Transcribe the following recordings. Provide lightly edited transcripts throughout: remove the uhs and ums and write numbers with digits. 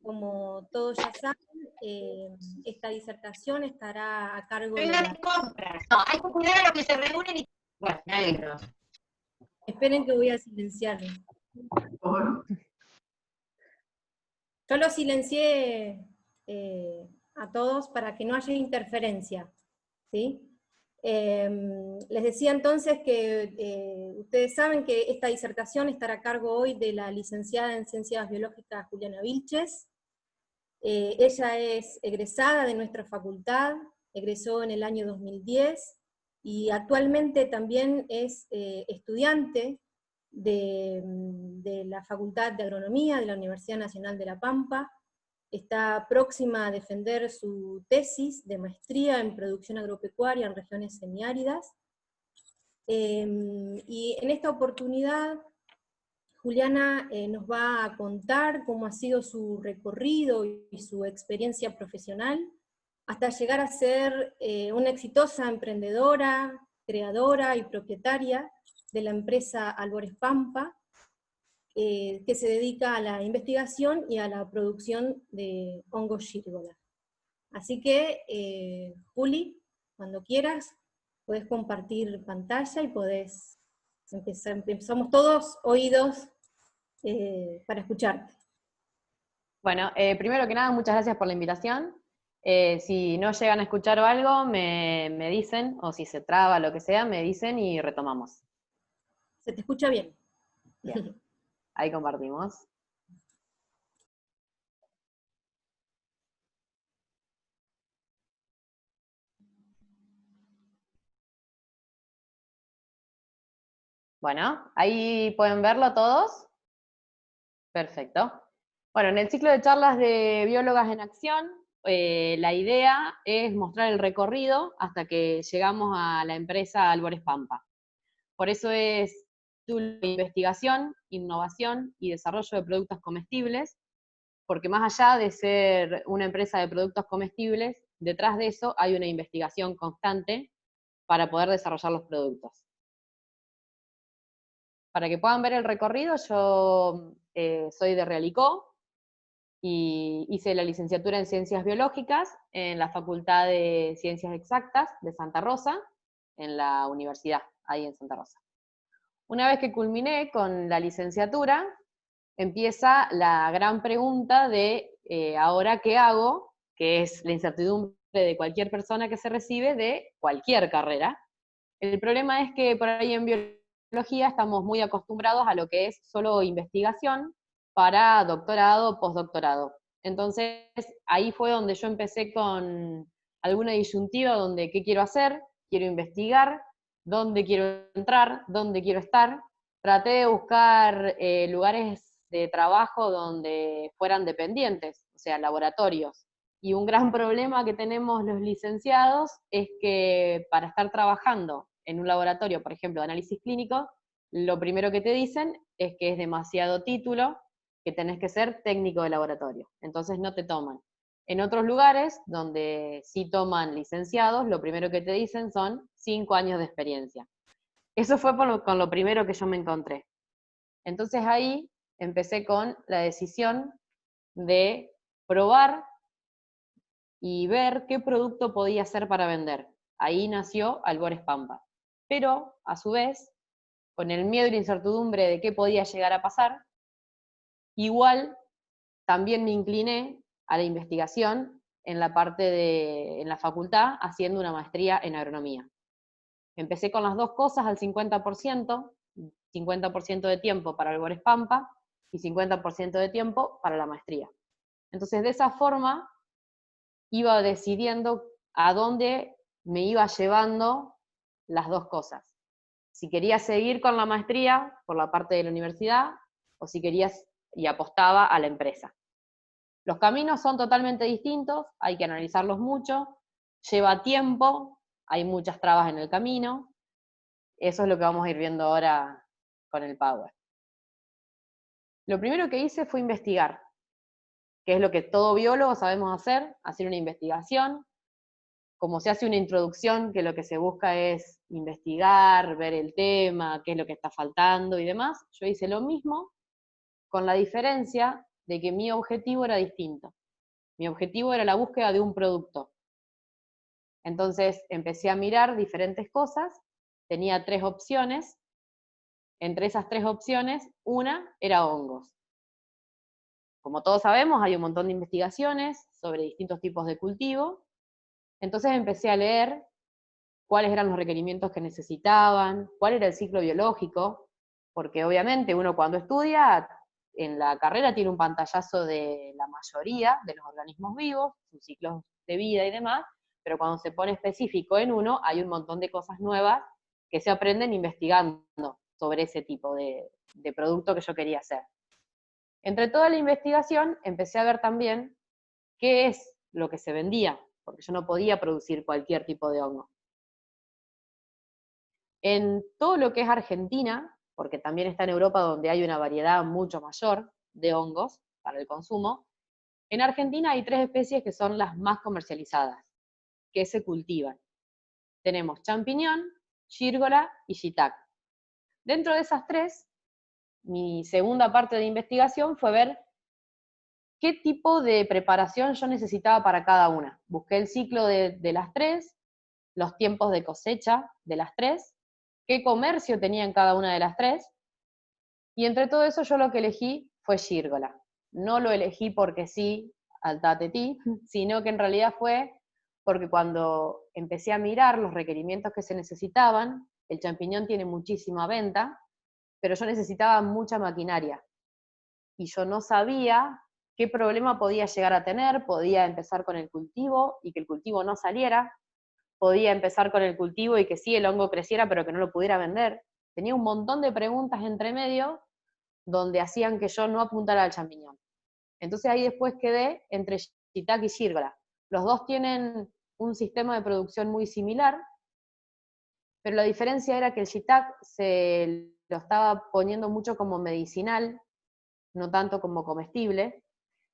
Como todos ya saben, esta disertación estará a cargo de Vengan de compras. No, hay que cuidar a los que se reúnen y... Bueno, me alegro. Esperen que voy a silenciarlo. Yo lo silencié a todos para que no haya interferencia, ¿sí? Les decía entonces que ustedes saben que esta disertación estará a cargo hoy de la licenciada en Ciencias Biológicas Juliana Vilches. Ella es egresada de nuestra facultad, egresó en el año 2010, y actualmente también es estudiante de la Facultad de Agronomía de la Universidad Nacional de La Pampa. Está próxima a defender su tesis de maestría en producción agropecuaria en regiones semiáridas. Y en esta oportunidad, Juliana nos va a contar cómo ha sido su recorrido y su experiencia profesional, hasta llegar a ser una exitosa emprendedora, creadora y propietaria de la empresa Albores Pampa, que se dedica a la investigación y a la producción de hongos Shirgola. Así que, Juli, cuando quieras, podés compartir pantalla y podés empezar. Empezamos todos oídos para escucharte. Bueno, primero que nada, muchas gracias por la invitación. Si no llegan a escuchar o algo, me dicen, o si se traba, lo que sea, me dicen y retomamos. Se te escucha bien. Bien. Ahí compartimos. Bueno, ahí pueden verlo todos. Perfecto. Bueno, en el ciclo de charlas de Biólogas en Acción, la idea es mostrar el recorrido hasta que llegamos a la empresa Albores Pampa. Por eso es investigación, innovación y desarrollo de productos comestibles, porque más allá de ser una empresa de productos comestibles, detrás de eso hay una investigación constante para poder desarrollar los productos. Para que puedan ver el recorrido, yo soy de Realicó y hice la licenciatura en Ciencias Biológicas en la Facultad de Ciencias Exactas de Santa Rosa, en la universidad, ahí en Santa Rosa. Una vez que culminé con la licenciatura, empieza la gran pregunta de ¿ahora qué hago? Que es la incertidumbre de cualquier persona que se recibe de cualquier carrera. El problema es que por ahí en biología estamos muy acostumbrados a lo que es solo investigación para doctorado, postdoctorado. Entonces ahí fue donde yo empecé con alguna disyuntiva donde ¿qué quiero hacer? Quiero investigar, ¿dónde quiero entrar? ¿Dónde quiero estar? Traté de buscar lugares de trabajo donde fueran dependientes, o sea, laboratorios. Y un gran problema que tenemos los licenciados es que para estar trabajando en un laboratorio, por ejemplo, de análisis clínico, lo primero que te dicen es que es demasiado título, que tenés que ser técnico de laboratorio. Entonces no te toman. En otros lugares, donde sí toman licenciados, lo primero que te dicen son 5 años de experiencia. Eso fue con lo primero que yo me encontré. Entonces ahí empecé con la decisión de probar y ver qué producto podía hacer para vender. Ahí nació Albores Pampa. Pero, a su vez, con el miedo y la incertidumbre de qué podía llegar a pasar, igual también me incliné a la investigación en la facultad, haciendo una maestría en agronomía. Empecé con las dos cosas al 50%, 50% de tiempo para Albores Pampa y 50% de tiempo para la maestría. Entonces, de esa forma, iba decidiendo a dónde me iba llevando las dos cosas. Si quería seguir con la maestría por la parte de la universidad, o si quería y apostaba a la empresa. Los caminos son totalmente distintos, hay que analizarlos mucho, lleva tiempo, hay muchas trabas en el camino. Eso es lo que vamos a ir viendo ahora con el Power. Lo primero que hice fue investigar, que es lo que todo biólogo sabemos hacer una investigación. Como se hace una introducción, que lo que se busca es investigar, ver el tema, qué es lo que está faltando y demás, yo hice lo mismo, con la diferencia de que mi objetivo era distinto. Mi objetivo era la búsqueda de un producto. Entonces empecé a mirar diferentes cosas, tenía 3 opciones. Entre esas 3 opciones, una era hongos. Como todos sabemos, hay un montón de investigaciones sobre distintos tipos de cultivo. Entonces empecé a leer cuáles eran los requerimientos que necesitaban, cuál era el ciclo biológico, porque obviamente uno cuando estudia en la carrera tiene un pantallazo de la mayoría de los organismos vivos, sus ciclos de vida y demás, pero cuando se pone específico en uno, hay un montón de cosas nuevas que se aprenden investigando sobre ese tipo de producto que yo quería hacer. Entre toda la investigación, empecé a ver también qué es lo que se vendía, porque yo no podía producir cualquier tipo de hongo. En todo lo que es Argentina, porque también está en Europa donde hay una variedad mucho mayor de hongos para el consumo, en Argentina hay 3 especies que son las más comercializadas, que se cultivan. Tenemos champiñón, gírgola y shiitake. Dentro de esas 3, mi segunda parte de investigación fue ver qué tipo de preparación yo necesitaba para cada una. Busqué el ciclo de las 3, los tiempos de cosecha de las 3, qué comercio tenía en cada una de las 3, y entre todo eso yo lo que elegí fue gírgola. No lo elegí porque sí, al tatetí, sino que en realidad fue porque cuando empecé a mirar los requerimientos que se necesitaban, el champiñón tiene muchísima venta, pero yo necesitaba mucha maquinaria, y yo no sabía qué problema podía llegar a tener. Podía empezar con el cultivo y que el cultivo no saliera, podía empezar con el cultivo y que sí, el hongo creciera, pero que no lo pudiera vender. Tenía un montón de preguntas entre medio donde hacían que yo no apuntara al champiñón. Entonces ahí después quedé entre shiitake y gírgola. Los dos tienen un sistema de producción muy similar, pero la diferencia era que el shiitake se lo estaba poniendo mucho como medicinal, no tanto como comestible.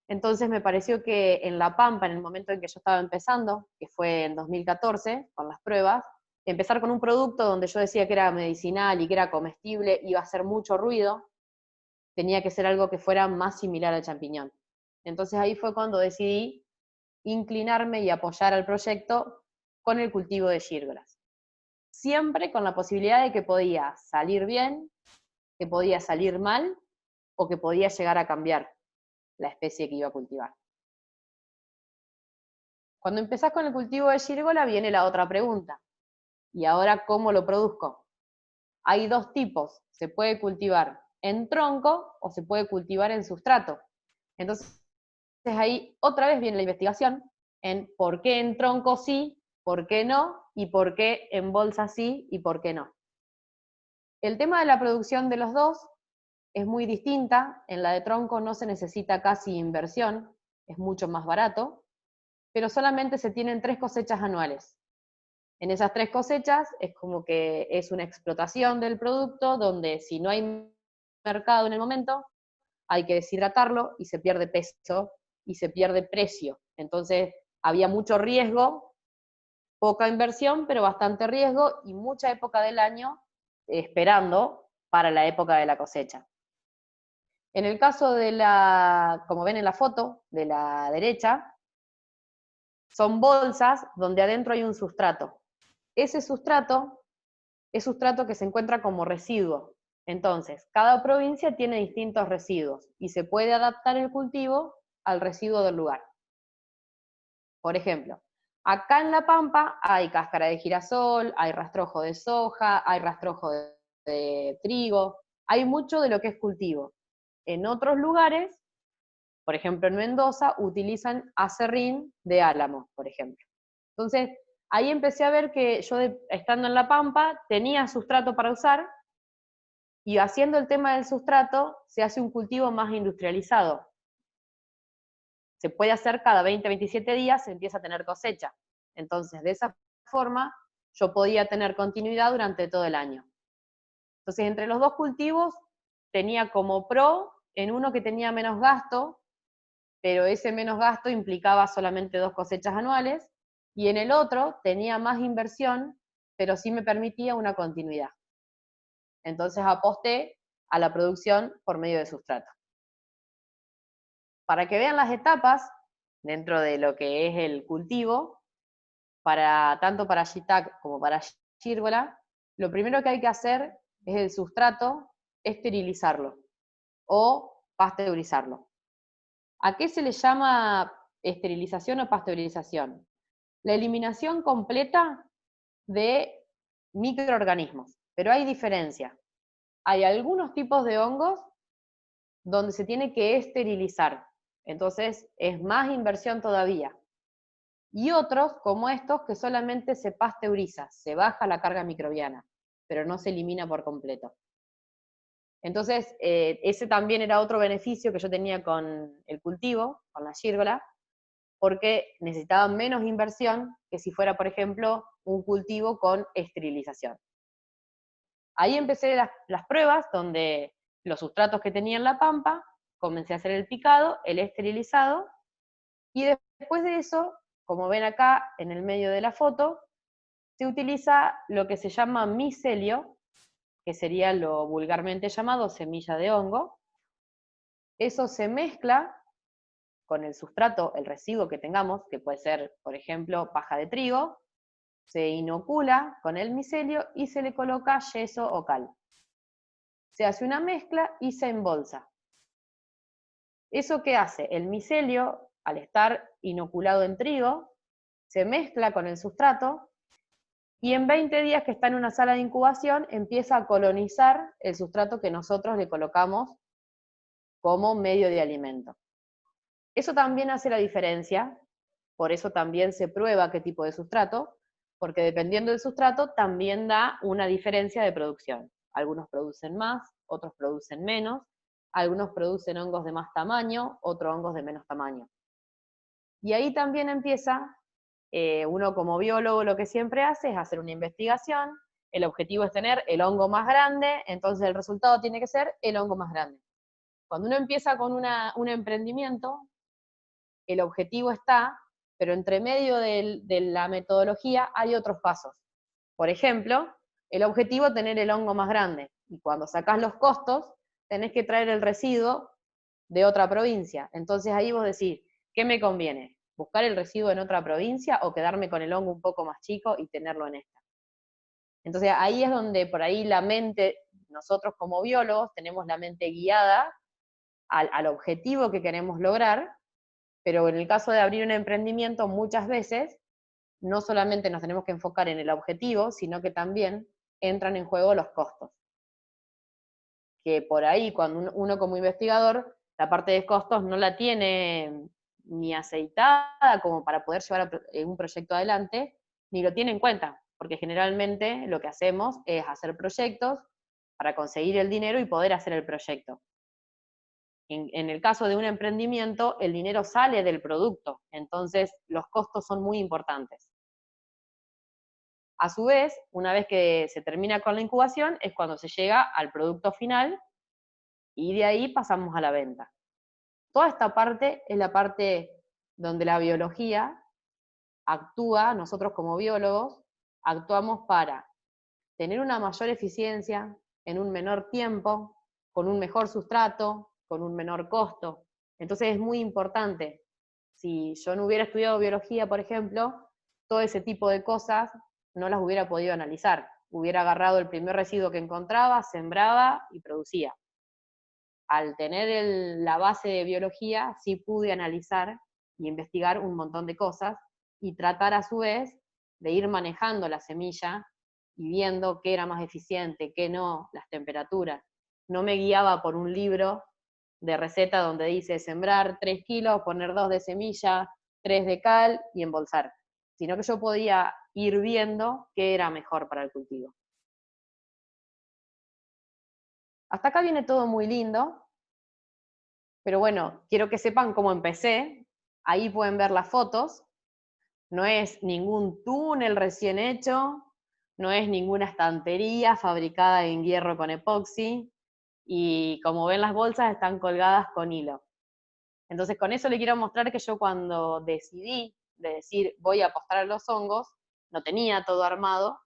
Entonces me pareció que en La Pampa, en el momento en que yo estaba empezando, que fue en 2014, con las pruebas, empezar con un producto donde yo decía que era medicinal y que era comestible iba a hacer mucho ruido, tenía que ser algo que fuera más similar al champiñón. Entonces ahí fue cuando decidí inclinarme y apoyar al proyecto con el cultivo de gírgolas. Siempre con la posibilidad de que podía salir bien, que podía salir mal, o que podía llegar a cambiar la especie que iba a cultivar. Cuando empezás con el cultivo de gírgola viene la otra pregunta. ¿Y ahora cómo lo produzco? Hay 2 tipos. Se puede cultivar en tronco o se puede cultivar en sustrato. Entonces ahí otra vez viene la investigación en por qué en tronco sí, por qué no, y por qué en bolsa sí y por qué no. El tema de la producción de los dos es muy distinta. En la de tronco no se necesita casi inversión, es mucho más barato, pero solamente se tienen 3 cosechas anuales. En esas 3 cosechas es como que es una explotación del producto, donde si no hay mercado en el momento, hay que deshidratarlo y se pierde peso y se pierde precio. Entonces había mucho riesgo, poca inversión, pero bastante riesgo y mucha época del año esperando para la época de la cosecha. En el caso de como ven en la foto de la derecha, son bolsas donde adentro hay un sustrato. Ese sustrato es sustrato que se encuentra como residuo. Entonces, cada provincia tiene distintos residuos y se puede adaptar el cultivo al residuo del lugar. Por ejemplo, acá en La Pampa hay cáscara de girasol, hay rastrojo de soja, hay rastrojo de trigo, hay mucho de lo que es cultivo. En otros lugares, por ejemplo en Mendoza, utilizan aserrín de álamo, por ejemplo. Entonces, ahí empecé a ver que yo, estando en La Pampa, tenía sustrato para usar, y haciendo el tema del sustrato, se hace un cultivo más industrializado. Se puede hacer cada 20, 27 días, se empieza a tener cosecha. Entonces, de esa forma, yo podía tener continuidad durante todo el año. Entonces, entre los 2 cultivos, tenía como pro en uno que tenía menos gasto, pero ese menos gasto implicaba solamente 2 cosechas anuales, y en el otro tenía más inversión, pero sí me permitía una continuidad. Entonces aposté a la producción por medio de sustrato. Para que vean las etapas dentro de lo que es el cultivo, tanto para shiitake como para gírgola, lo primero que hay que hacer es el sustrato, esterilizarlo o pasteurizarlo. ¿A qué se le llama esterilización o pasteurización? La eliminación completa de microorganismos, pero hay diferencia. Hay algunos tipos de hongos donde se tiene que esterilizar, entonces es más inversión todavía. Y otros, como estos, que solamente se pasteuriza, se baja la carga microbiana, pero no se elimina por completo. Entonces, ese también era otro beneficio que yo tenía con el cultivo, con la gírgola, porque necesitaba menos inversión que si fuera, por ejemplo, un cultivo con esterilización. Ahí empecé las pruebas, donde los sustratos que tenía en la pampa, comencé a hacer el picado, el esterilizado, y después de eso, como ven acá en el medio de la foto, se utiliza lo que se llama micelio, que sería lo vulgarmente llamado semilla de hongo. Eso se mezcla con el sustrato, el residuo que tengamos, que puede ser, por ejemplo, paja de trigo, se inocula con el micelio y se le coloca yeso o cal. Se hace una mezcla y se embolsa. ¿Eso qué hace? El micelio, al estar inoculado en trigo, se mezcla con el sustrato y en 20 días que está en una sala de incubación empieza a colonizar el sustrato que nosotros le colocamos como medio de alimento. Eso también hace la diferencia, por eso también se prueba qué tipo de sustrato, porque dependiendo del sustrato también da una diferencia de producción. Algunos producen más, otros producen menos, algunos producen hongos de más tamaño, otros hongos de menos tamaño. Y ahí también empieza, uno como biólogo lo que siempre hace es hacer una investigación, el objetivo es tener el hongo más grande, entonces el resultado tiene que ser el hongo más grande. Cuando uno empieza con un emprendimiento, el objetivo está, pero entre medio de la metodología hay otros pasos. Por ejemplo, el objetivo es tener el hongo más grande, y cuando sacás los costos, tenés que traer el residuo de otra provincia. Entonces ahí vos decís, ¿qué me conviene? ¿Buscar el residuo en otra provincia o quedarme con el hongo un poco más chico y tenerlo en esta? Entonces ahí es donde por ahí la mente, nosotros como biólogos tenemos la mente guiada al objetivo que queremos lograr, pero en el caso de abrir un emprendimiento muchas veces no solamente nos tenemos que enfocar en el objetivo, sino que también entran en juego los costos. Que por ahí cuando uno como investigador, la parte de costos no la tiene ni aceitada como para poder llevar un proyecto adelante, ni lo tiene en cuenta, porque generalmente lo que hacemos es hacer proyectos para conseguir el dinero y poder hacer el proyecto. En el caso de un emprendimiento, el dinero sale del producto, entonces los costos son muy importantes. A su vez, una vez que se termina con la incubación, es cuando se llega al producto final y de ahí pasamos a la venta. Toda esta parte es la parte donde la biología actúa, nosotros como biólogos, actuamos para tener una mayor eficiencia en un menor tiempo, con un mejor sustrato, con un menor costo. Entonces es muy importante. Si yo no hubiera estudiado biología, por ejemplo, todo ese tipo de cosas no las hubiera podido analizar. Hubiera agarrado el primer residuo que encontraba, sembraba y producía. Al tener la base de biología, sí pude analizar y investigar un montón de cosas y tratar a su vez de ir manejando la semilla y viendo qué era más eficiente, qué no, las temperaturas. No me guiaba por un libro de receta donde dice sembrar 3 kilos, poner 2 de semilla, 3 de cal y embolsar, sino que yo podía ir viendo qué era mejor para el cultivo. Hasta acá viene todo muy lindo, pero bueno, quiero que sepan cómo empecé. Ahí pueden ver las fotos. No es ningún túnel recién hecho, no es ninguna estantería fabricada en hierro con epoxi, y como ven las bolsas están colgadas con hilo. Entonces con eso le quiero mostrar que yo cuando decidí de decir voy a apostar a los hongos, no tenía todo armado,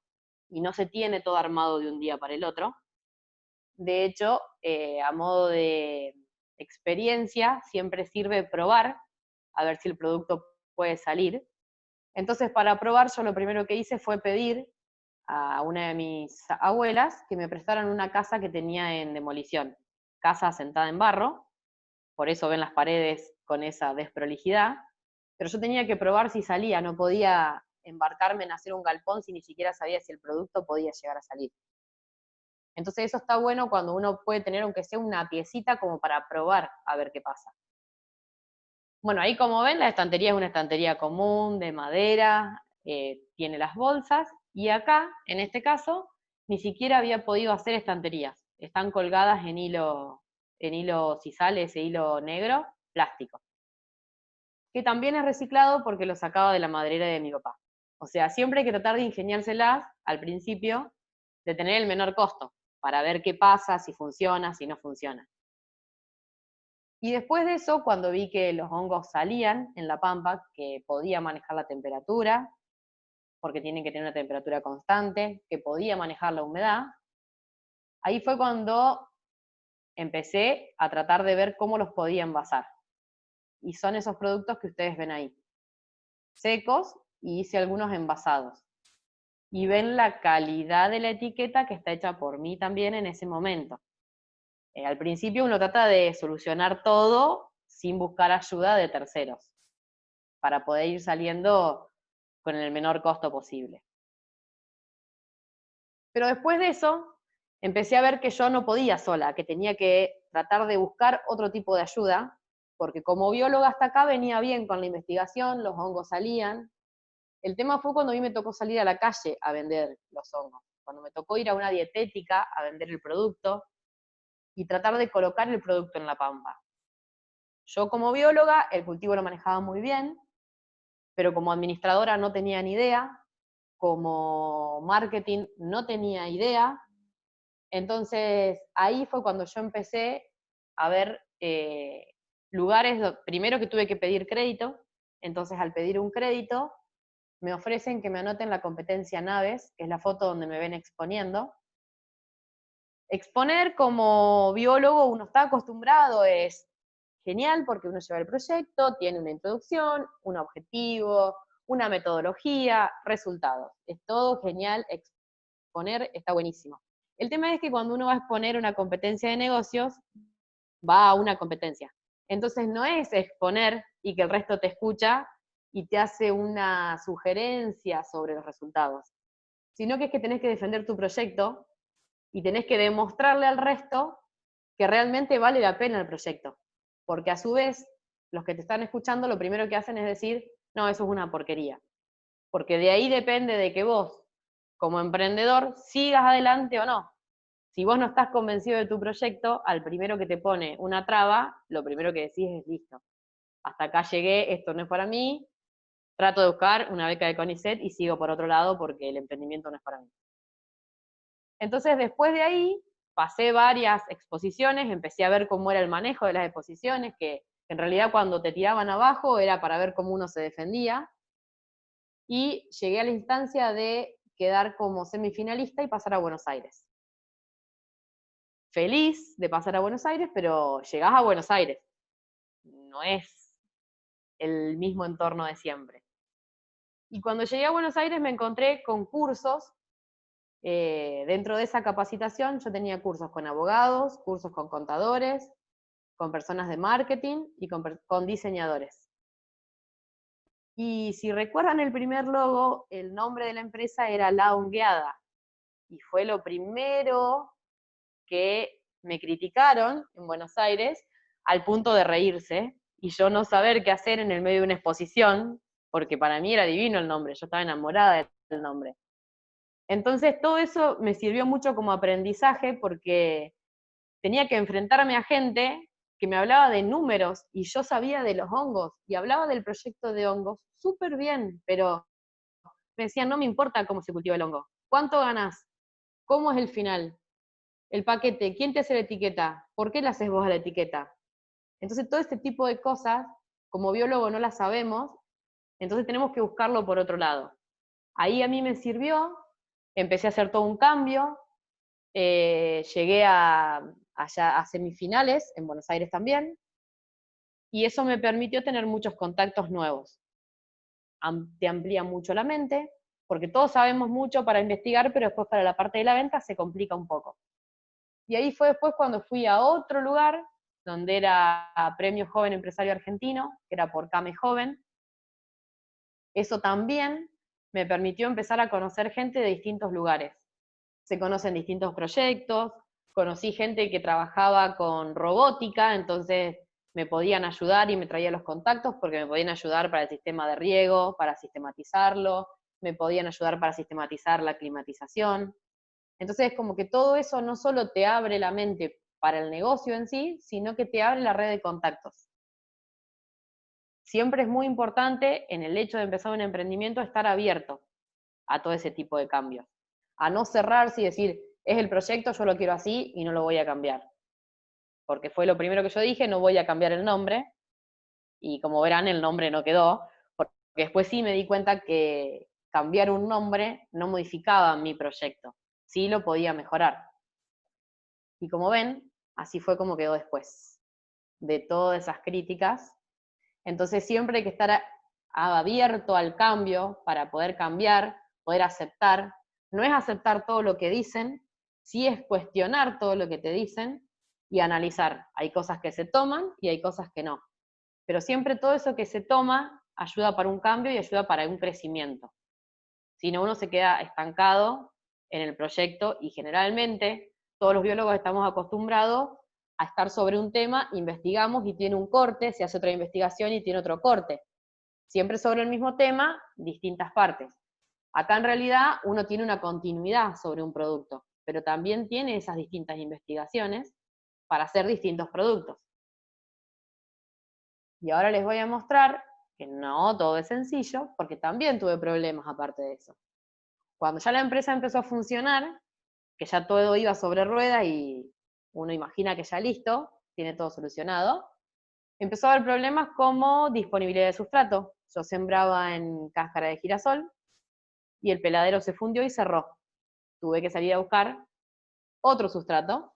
y no se tiene todo armado de un día para el otro. De hecho, a modo de experiencia siempre sirve probar, a ver si el producto puede salir. Entonces, para probar, yo lo primero que hice fue pedir a una de mis abuelas que me prestaran una casa que tenía en demolición, casa asentada en barro, por eso ven las paredes con esa desprolijidad, pero yo tenía que probar si salía, no podía embarcarme en hacer un galpón si ni siquiera sabía si el producto podía llegar a salir. Entonces eso está bueno cuando uno puede tener, aunque sea una piecita, como para probar a ver qué pasa. Bueno, ahí como ven, la estantería es una estantería común, de madera, tiene las bolsas, y acá, en este caso, ni siquiera había podido hacer estanterías. Están colgadas en hilo sisal, ese hilo negro, plástico. Que también es reciclado porque lo sacaba de la maderera de mi papá. O sea, siempre hay que tratar de ingeniárselas al principio, de tener el menor costo, para ver qué pasa, si funciona, si no funciona. Y después de eso, cuando vi que los hongos salían en la pampa, que podía manejar la temperatura, porque tienen que tener una temperatura constante, que podía manejar la humedad, ahí fue cuando empecé a tratar de ver cómo los podía envasar. Y son esos productos que ustedes ven ahí, secos, y hice algunos envasados. Y ven la calidad de la etiqueta que está hecha por mí también en ese momento. Al principio uno trata de solucionar todo sin buscar ayuda de terceros, para poder ir saliendo con el menor costo posible. Pero después de eso, empecé a ver que yo no podía sola, que tenía que tratar de buscar otro tipo de ayuda, porque como bióloga hasta acá venía bien con la investigación, los hongos salían. El tema fue cuando a mí me tocó salir a la calle a vender los hongos, cuando me tocó ir a una dietética a vender el producto y tratar de colocar el producto en la pampa. Yo como bióloga, el cultivo lo manejaba muy bien, pero como administradora no tenía ni idea, como marketing no tenía idea, entonces ahí fue cuando yo empecé a ver lugares, primero que tuve que pedir crédito, entonces al pedir un crédito, me ofrecen que me anoten la competencia Naves, que es la foto donde me ven exponiendo. Exponer como biólogo uno está acostumbrado, es genial porque uno lleva el proyecto, tiene una introducción, un objetivo, una metodología, resultados. Es todo genial, exponer está buenísimo. El tema es que cuando uno va a exponer una competencia de negocios, va a una competencia. Entonces no es exponer y que el resto te escucha y te hace una sugerencia sobre los resultados, sino que es que tenés que defender tu proyecto y tenés que demostrarle al resto que realmente vale la pena el proyecto. Porque a su vez, los que te están escuchando lo primero que hacen es decir, no, eso es una porquería. Porque de ahí depende de que vos, como emprendedor, sigas adelante o no. Si vos no estás convencido de tu proyecto, al primero que te pone una traba, lo primero que decís es listo. Hasta acá llegué, esto no es para mí, trato de buscar una beca de CONICET y sigo por otro lado porque el emprendimiento no es para mí. Entonces, después de ahí, pasé varias exposiciones, empecé a ver cómo era el manejo de las exposiciones, que en realidad cuando te tiraban abajo era para ver cómo uno se defendía, y llegué a la instancia de quedar como semifinalista y pasar a Buenos Aires. Feliz de pasar a Buenos Aires, pero llegás a Buenos Aires. No es el mismo entorno de siempre. Y cuando llegué a Buenos Aires me encontré con cursos. Dentro de esa capacitación yo tenía cursos con abogados, cursos con contadores, con personas de marketing y con diseñadores. Y si recuerdan el primer logo, el nombre de la empresa era La Hongueada. Y fue lo primero que me criticaron en Buenos Aires al punto de reírse y yo no saber qué hacer en el medio de una exposición, porque para mí era divino el nombre, yo estaba enamorada del nombre. Entonces todo eso me sirvió mucho como aprendizaje porque tenía que enfrentarme a gente que me hablaba de números y yo sabía de los hongos y hablaba del proyecto de hongos súper bien, pero me decían, no me importa cómo se cultiva el hongo, ¿cuánto ganás? ¿Cómo es el final? El paquete, ¿quién te hace la etiqueta? ¿Por qué la haces vos a la etiqueta? Entonces todo este tipo de cosas, como biólogo no las sabemos, entonces tenemos que buscarlo por otro lado. Ahí a mí me sirvió, empecé a hacer todo un cambio, llegué a allá a semifinales, en Buenos Aires también, y eso me permitió tener muchos contactos nuevos. Te amplía mucho la mente, porque todos sabemos mucho para investigar, pero después para la parte de la venta se complica un poco. Y ahí fue después cuando fui a otro lugar, donde era Premio Joven Empresario Argentino, que era por Came Joven. Eso también me permitió empezar a conocer gente de distintos lugares. Se conocen distintos proyectos, conocí gente que trabajaba con robótica, entonces me podían ayudar y me traía los contactos porque me podían ayudar para el sistema de riego, para sistematizarlo, me podían ayudar para sistematizar la climatización. Entonces, como que todo eso no solo te abre la mente para el negocio en sí, sino que te abre la red de contactos. Siempre es muy importante en el hecho de empezar un emprendimiento estar abierto a todo ese tipo de cambios. A no cerrarse y decir, es el proyecto, yo lo quiero así y no lo voy a cambiar. Porque fue lo primero que yo dije, no voy a cambiar el nombre, y como verán, el nombre no quedó, porque después sí me di cuenta que cambiar un nombre no modificaba mi proyecto, sí lo podía mejorar. Y como ven, así fue como quedó después de todas esas críticas. Entonces siempre hay que estar abierto al cambio para poder cambiar, poder aceptar. No es aceptar todo lo que dicen, sí es cuestionar todo lo que te dicen y analizar. Hay cosas que se toman y hay cosas que no. Pero siempre todo eso que se toma ayuda para un cambio y ayuda para un crecimiento. Si no, uno se queda estancado en el proyecto y generalmente todos los biólogos estamos acostumbrados a estar sobre un tema, investigamos y tiene un corte, se hace otra investigación y tiene otro corte. Siempre sobre el mismo tema, distintas partes. Acá en realidad uno tiene una continuidad sobre un producto, pero también tiene esas distintas investigaciones para hacer distintos productos. Y ahora les voy a mostrar que no todo es sencillo, porque también tuve problemas aparte de eso. Cuando ya la empresa empezó a funcionar, que ya todo iba sobre ruedas y uno imagina que ya listo, tiene todo solucionado, empezó a haber problemas como disponibilidad de sustrato. Yo sembraba en cáscara de girasol y el peladero se fundió y cerró. Tuve que salir a buscar otro sustrato.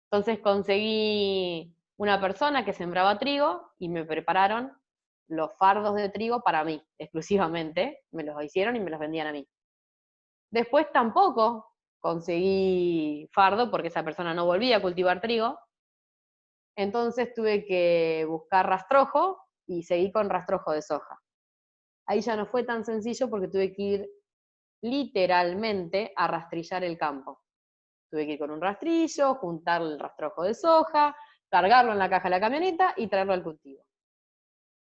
Entonces conseguí una persona que sembraba trigo y me prepararon los fardos de trigo para mí, exclusivamente. Me los hicieron y me los vendían a mí. Después tampoco conseguí fardo porque esa persona no volvía a cultivar trigo. Entonces tuve que buscar rastrojo y seguí con rastrojo de soja. Ahí ya no fue tan sencillo porque tuve que ir literalmente a rastrillar el campo. Tuve que ir con un rastrillo, juntar el rastrojo de soja, cargarlo en la caja de la camioneta y traerlo al cultivo.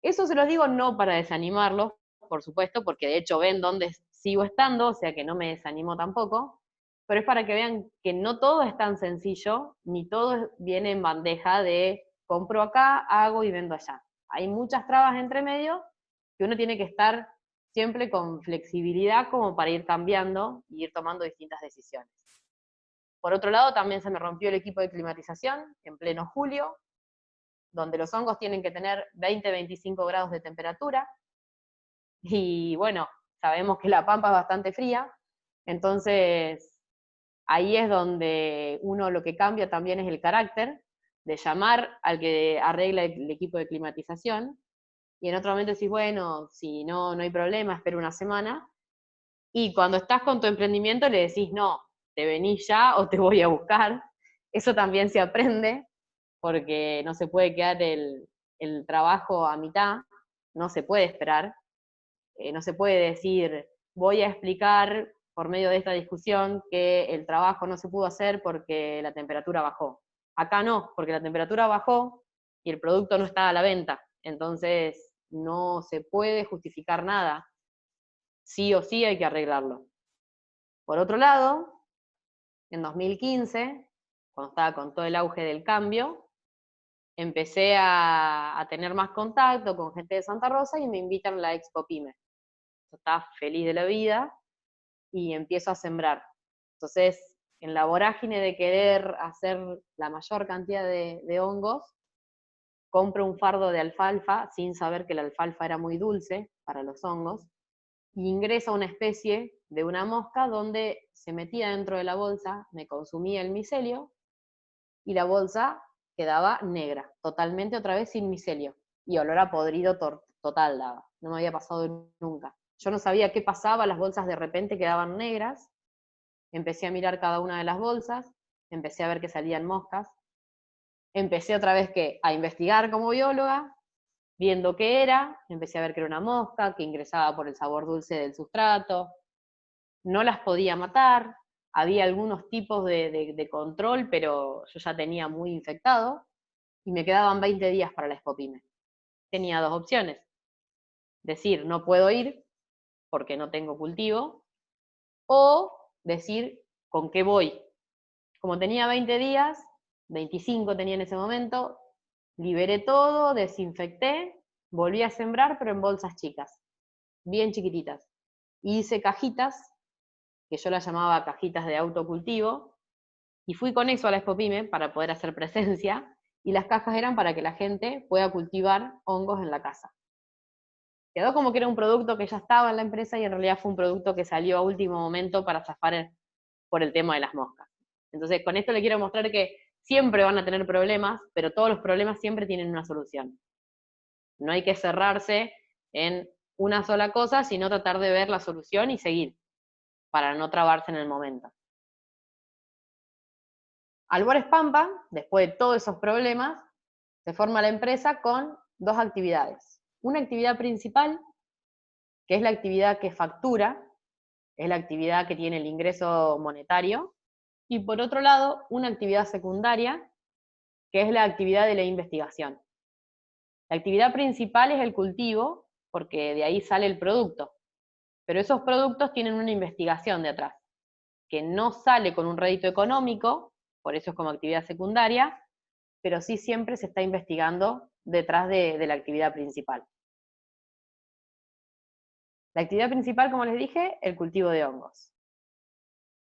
Eso se los digo no para desanimarlos, por supuesto, porque de hecho ven dónde sigo estando, o sea que no me desanimo tampoco, pero es para que vean que no todo es tan sencillo, ni todo viene en bandeja de compro acá, hago y vendo allá. Hay muchas trabas entre medio que uno tiene que estar siempre con flexibilidad como para ir cambiando y ir tomando distintas decisiones. Por otro lado, también se me rompió el equipo de climatización en pleno julio, donde los hongos tienen que tener 20-25 grados de temperatura, y bueno, sabemos que la Pampa es bastante fría, entonces ahí es donde uno lo que cambia también es el carácter, de llamar al que arregla el equipo de climatización, y en otro momento decís, bueno, si no, no hay problema, espero una semana, y cuando estás con tu emprendimiento le decís, no, te venís ya o te voy a buscar. Eso también se aprende, porque no se puede quedar el trabajo a mitad, no se puede esperar, no se puede decir, voy a explicar por medio de esta discusión que el trabajo no se pudo hacer porque la temperatura bajó. Acá no, porque la temperatura bajó y el producto no está a la venta, entonces no se puede justificar nada. Sí o sí hay que arreglarlo. Por otro lado, en 2015, cuando estaba con todo el auge del cambio, empecé a tener más contacto con gente de Santa Rosa y me invitan a la Expo Pyme. Yo estaba feliz de la vida y empiezo a sembrar. Entonces, en la vorágine de querer hacer la mayor cantidad de hongos, compro un fardo de alfalfa sin saber que la alfalfa era muy dulce para los hongos, y ingresa una especie de una mosca donde se metía dentro de la bolsa, me consumía el micelio, y la bolsa quedaba negra, totalmente otra vez sin micelio, y olor a podrido total daba, no me había pasado nunca. Yo no sabía qué pasaba, las bolsas de repente quedaban negras, empecé a mirar cada una de las bolsas, empecé a ver que salían moscas, empecé otra vez a investigar como bióloga, viendo qué era, empecé a ver que era una mosca, que ingresaba por el sabor dulce del sustrato, no las podía matar, había algunos tipos de control, pero yo ya tenía muy infectado, y me quedaban 20 días para la Spopime. Tenía dos opciones, decir no puedo ir porque no tengo cultivo, o decir con qué voy. Como tenía 20 días, 25 tenía en ese momento, liberé todo, desinfecté, volví a sembrar, pero en bolsas chicas, bien chiquititas. Hice cajitas, que yo las llamaba cajitas de autocultivo, y fui con eso a la Spopime para poder hacer presencia, y las cajas eran para que la gente pueda cultivar hongos en la casa. Quedó como que era un producto que ya estaba en la empresa y en realidad fue un producto que salió a último momento para zafar por el tema de las moscas. Entonces, con esto le quiero mostrar que siempre van a tener problemas, pero todos los problemas siempre tienen una solución. No hay que cerrarse en una sola cosa, sino tratar de ver la solución y seguir, para no trabarse en el momento. Albores Pampa, después de todos esos problemas, se forma la empresa con dos actividades. Una actividad principal, que es la actividad que factura, es la actividad que tiene el ingreso monetario, y por otro lado, una actividad secundaria, que es la actividad de la investigación. La actividad principal es el cultivo, porque de ahí sale el producto, pero esos productos tienen una investigación de atrás, que no sale con un rédito económico, por eso es como actividad secundaria, pero sí siempre se está investigando detrás de la actividad principal. La actividad principal, como les dije, el cultivo de hongos.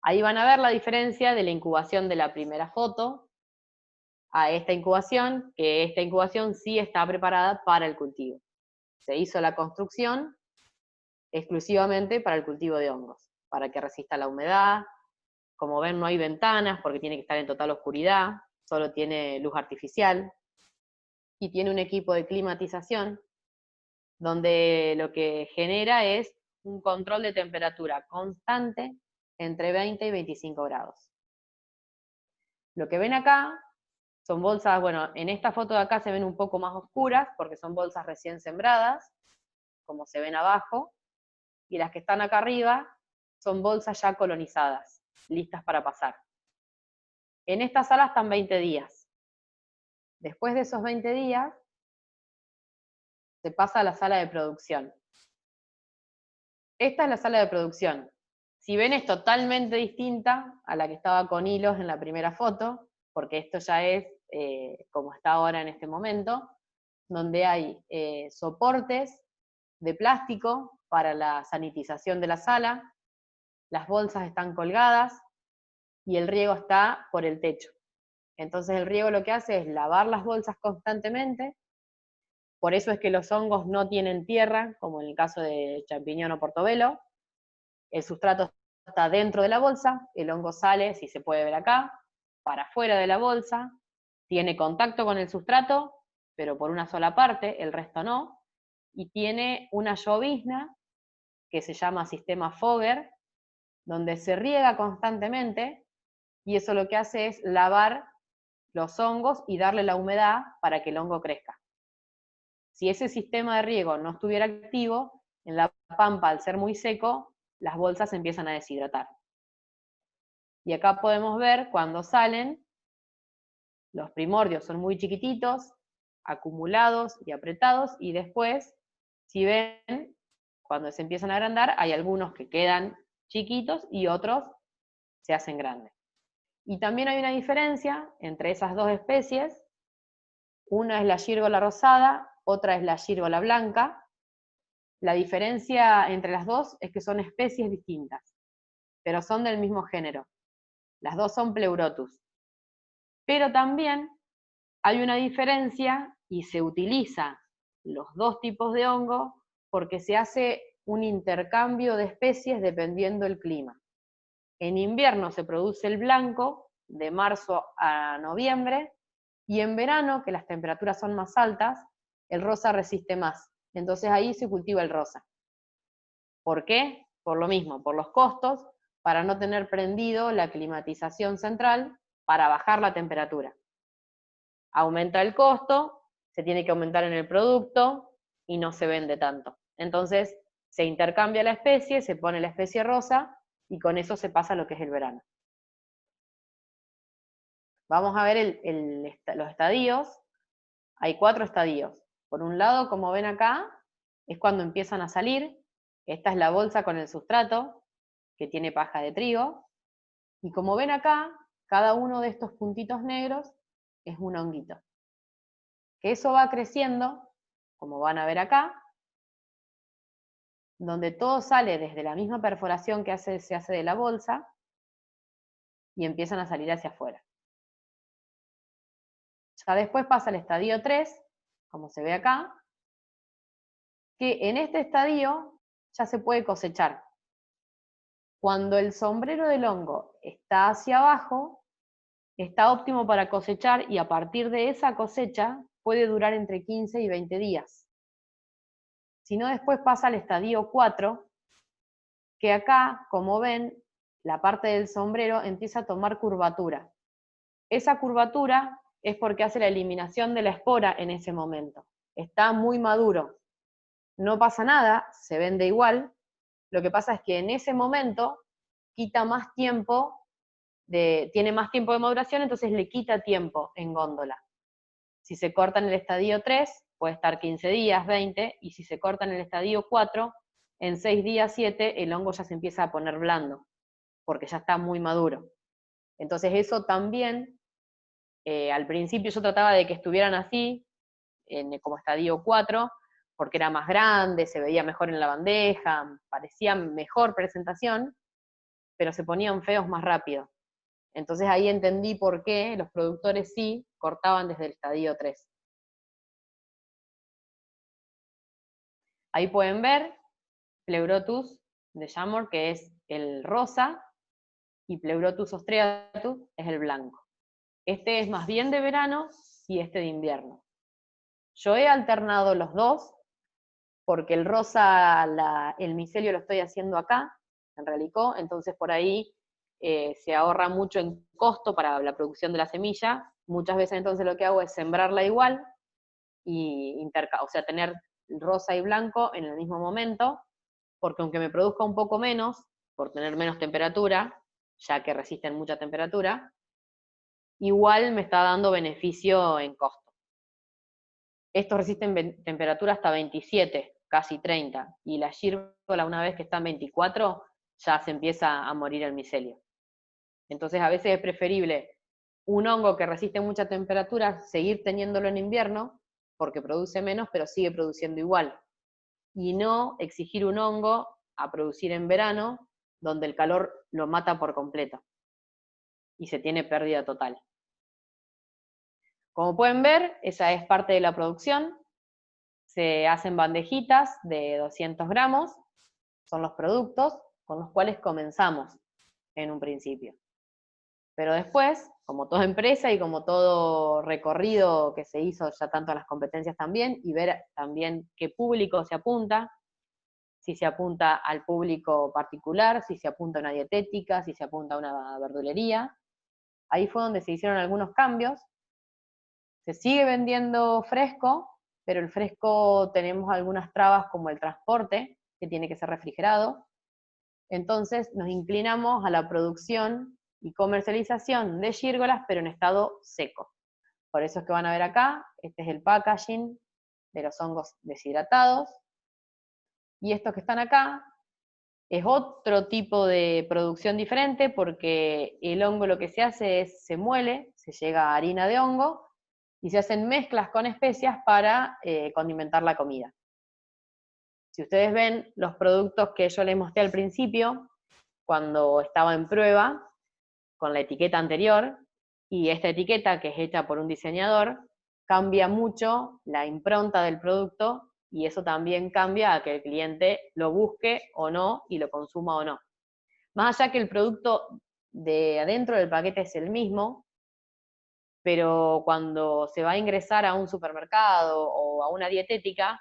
Ahí van a ver la diferencia de la incubación de la primera foto a esta incubación, que esta incubación sí está preparada para el cultivo. Se hizo la construcción exclusivamente para el cultivo de hongos, para que resista la humedad. Como ven, no hay ventanas porque tiene que estar en total oscuridad, solo tiene luz artificial, y tiene un equipo de climatización, donde lo que genera es un control de temperatura constante entre 20 y 25 grados. Lo que ven acá son bolsas, bueno, en esta foto de acá se ven un poco más oscuras, porque son bolsas recién sembradas, como se ven abajo, y las que están acá arriba son bolsas ya colonizadas, listas para pasar. En esta sala están 20 días. Después de esos 20 días, se pasa a la sala de producción. Esta es la sala de producción. Si ven, es totalmente distinta a la que estaba con hilos en la primera foto, porque esto ya es como está ahora en este momento, donde hay soportes de plástico para la sanitización de la sala, las bolsas están colgadas y el riego está por el techo. Entonces el riego lo que hace es lavar las bolsas constantemente, por eso es que los hongos no tienen tierra, como en el caso de champiñón o portobelo. El sustrato está dentro de la bolsa, el hongo sale, si se puede ver acá, para afuera de la bolsa, tiene contacto con el sustrato, pero por una sola parte, el resto no, y tiene una llovizna que se llama sistema Fogger, donde se riega constantemente, y eso lo que hace es lavar los hongos y darle la humedad para que el hongo crezca. Si ese sistema de riego no estuviera activo, en la pampa, al ser muy seco, las bolsas empiezan a deshidratar. Y acá podemos ver cuando salen, los primordios son muy chiquititos, acumulados y apretados, y después, si ven, cuando se empiezan a agrandar, hay algunos que quedan chiquitos y otros se hacen grandes. Y también hay una diferencia entre esas dos especies. Una es la gírgola rosada, otra es la gírgola blanca. La diferencia entre las dos es que son especies distintas, pero son del mismo género. Las dos son Pleurotus. Pero también hay una diferencia y se utiliza los dos tipos de hongo porque se hace un intercambio de especies dependiendo del clima. En invierno se produce el blanco, de marzo a noviembre, y en verano, que las temperaturas son más altas, el rosa resiste más. Entonces ahí se cultiva el rosa. ¿Por qué? Por lo mismo, por los costos, para no tener prendido la climatización central para bajar la temperatura. Aumenta el costo, se tiene que aumentar en el producto y no se vende tanto. Entonces se intercambia la especie, se pone la especie rosa y con eso se pasa lo que es el verano. Vamos a ver los estadios. Hay 4 estadios. Por un lado, como ven acá, es cuando empiezan a salir. Esta es la bolsa con el sustrato, que tiene paja de trigo. Y como ven acá, cada uno de estos puntitos negros es un honguito. Que eso va creciendo, como van a ver acá, donde todo sale desde la misma perforación que se hace de la bolsa, y empiezan a salir hacia afuera. Ya después pasa el estadio 3, como se ve acá, que en este estadio ya se puede cosechar. Cuando el sombrero del hongo está hacia abajo, está óptimo para cosechar y a partir de esa cosecha puede durar entre 15 y 20 días. Si no, después pasa al estadio 4, que acá, como ven, la parte del sombrero empieza a tomar curvatura. Esa curvatura es porque hace la eliminación de la espora en ese momento. Está muy maduro. No pasa nada, se vende igual. Lo que pasa es que en ese momento quita más tiempo, tiene más tiempo de maduración, entonces le quita tiempo en góndola. Si se corta en el estadio 3, puede estar 15 días, 20, y si se corta en el estadio 4, en 6 días, 7, el hongo ya se empieza a poner blando, porque ya está muy maduro. Entonces eso también, al principio yo trataba de que estuvieran así, como estadio 4, porque era más grande, se veía mejor en la bandeja, parecía mejor presentación, pero se ponían feos más rápido. Entonces ahí entendí por qué los productores sí cortaban desde el estadio 3. Ahí pueden ver Pleurotus de Jamor, que es el rosa, y Pleurotus ostreatus es el blanco. Este es más bien de verano y este de invierno. Yo he alternado los dos, porque el rosa, el micelio lo estoy haciendo acá, en Realicó, entonces por ahí se ahorra mucho en costo para la producción de la semilla. Muchas veces entonces lo que hago es sembrarla igual, y o sea, tener rosa y blanco en el mismo momento, porque aunque me produzca un poco menos, por tener menos temperatura, ya que resisten mucha temperatura, igual me está dando beneficio en costo. Estos resisten temperatura hasta 27, casi 30, y la gírgola una vez que está en 24, ya se empieza a morir el micelio. Entonces a veces es preferible un hongo que resiste mucha temperatura, seguir teniéndolo en invierno, porque produce menos, pero sigue produciendo igual. Y no exigir un hongo a producir en verano, donde el calor lo mata por completo. Y se tiene pérdida total. Como pueden ver, esa es parte de la producción. Se hacen bandejitas de 200 gramos, son los productos con los cuales comenzamos en un principio. Pero después, como toda empresa y como todo recorrido que se hizo ya tanto en las competencias también, y ver también qué público se apunta, si se apunta al público particular, si se apunta a una dietética, si se apunta a una verdulería. Ahí fue donde se hicieron algunos cambios. Se sigue vendiendo fresco, pero el fresco tenemos algunas trabas como el transporte, que tiene que ser refrigerado. Entonces nos inclinamos a la producción y comercialización de gírgolas, pero en estado seco. Por eso es que van a ver acá, este es el packaging de los hongos deshidratados. Y estos que están acá es otro tipo de producción diferente, porque el hongo lo que se hace es, se muele, se llega a harina de hongo, y se hacen mezclas con especias para condimentar la comida. Si ustedes ven los productos que yo les mostré al principio, cuando estaba en prueba, con la etiqueta anterior, y esta etiqueta, que es hecha por un diseñador, cambia mucho la impronta del producto, y eso también cambia a que el cliente lo busque o no, y lo consuma o no. Más allá que el producto de adentro del paquete es el mismo, pero cuando se va a ingresar a un supermercado o a una dietética,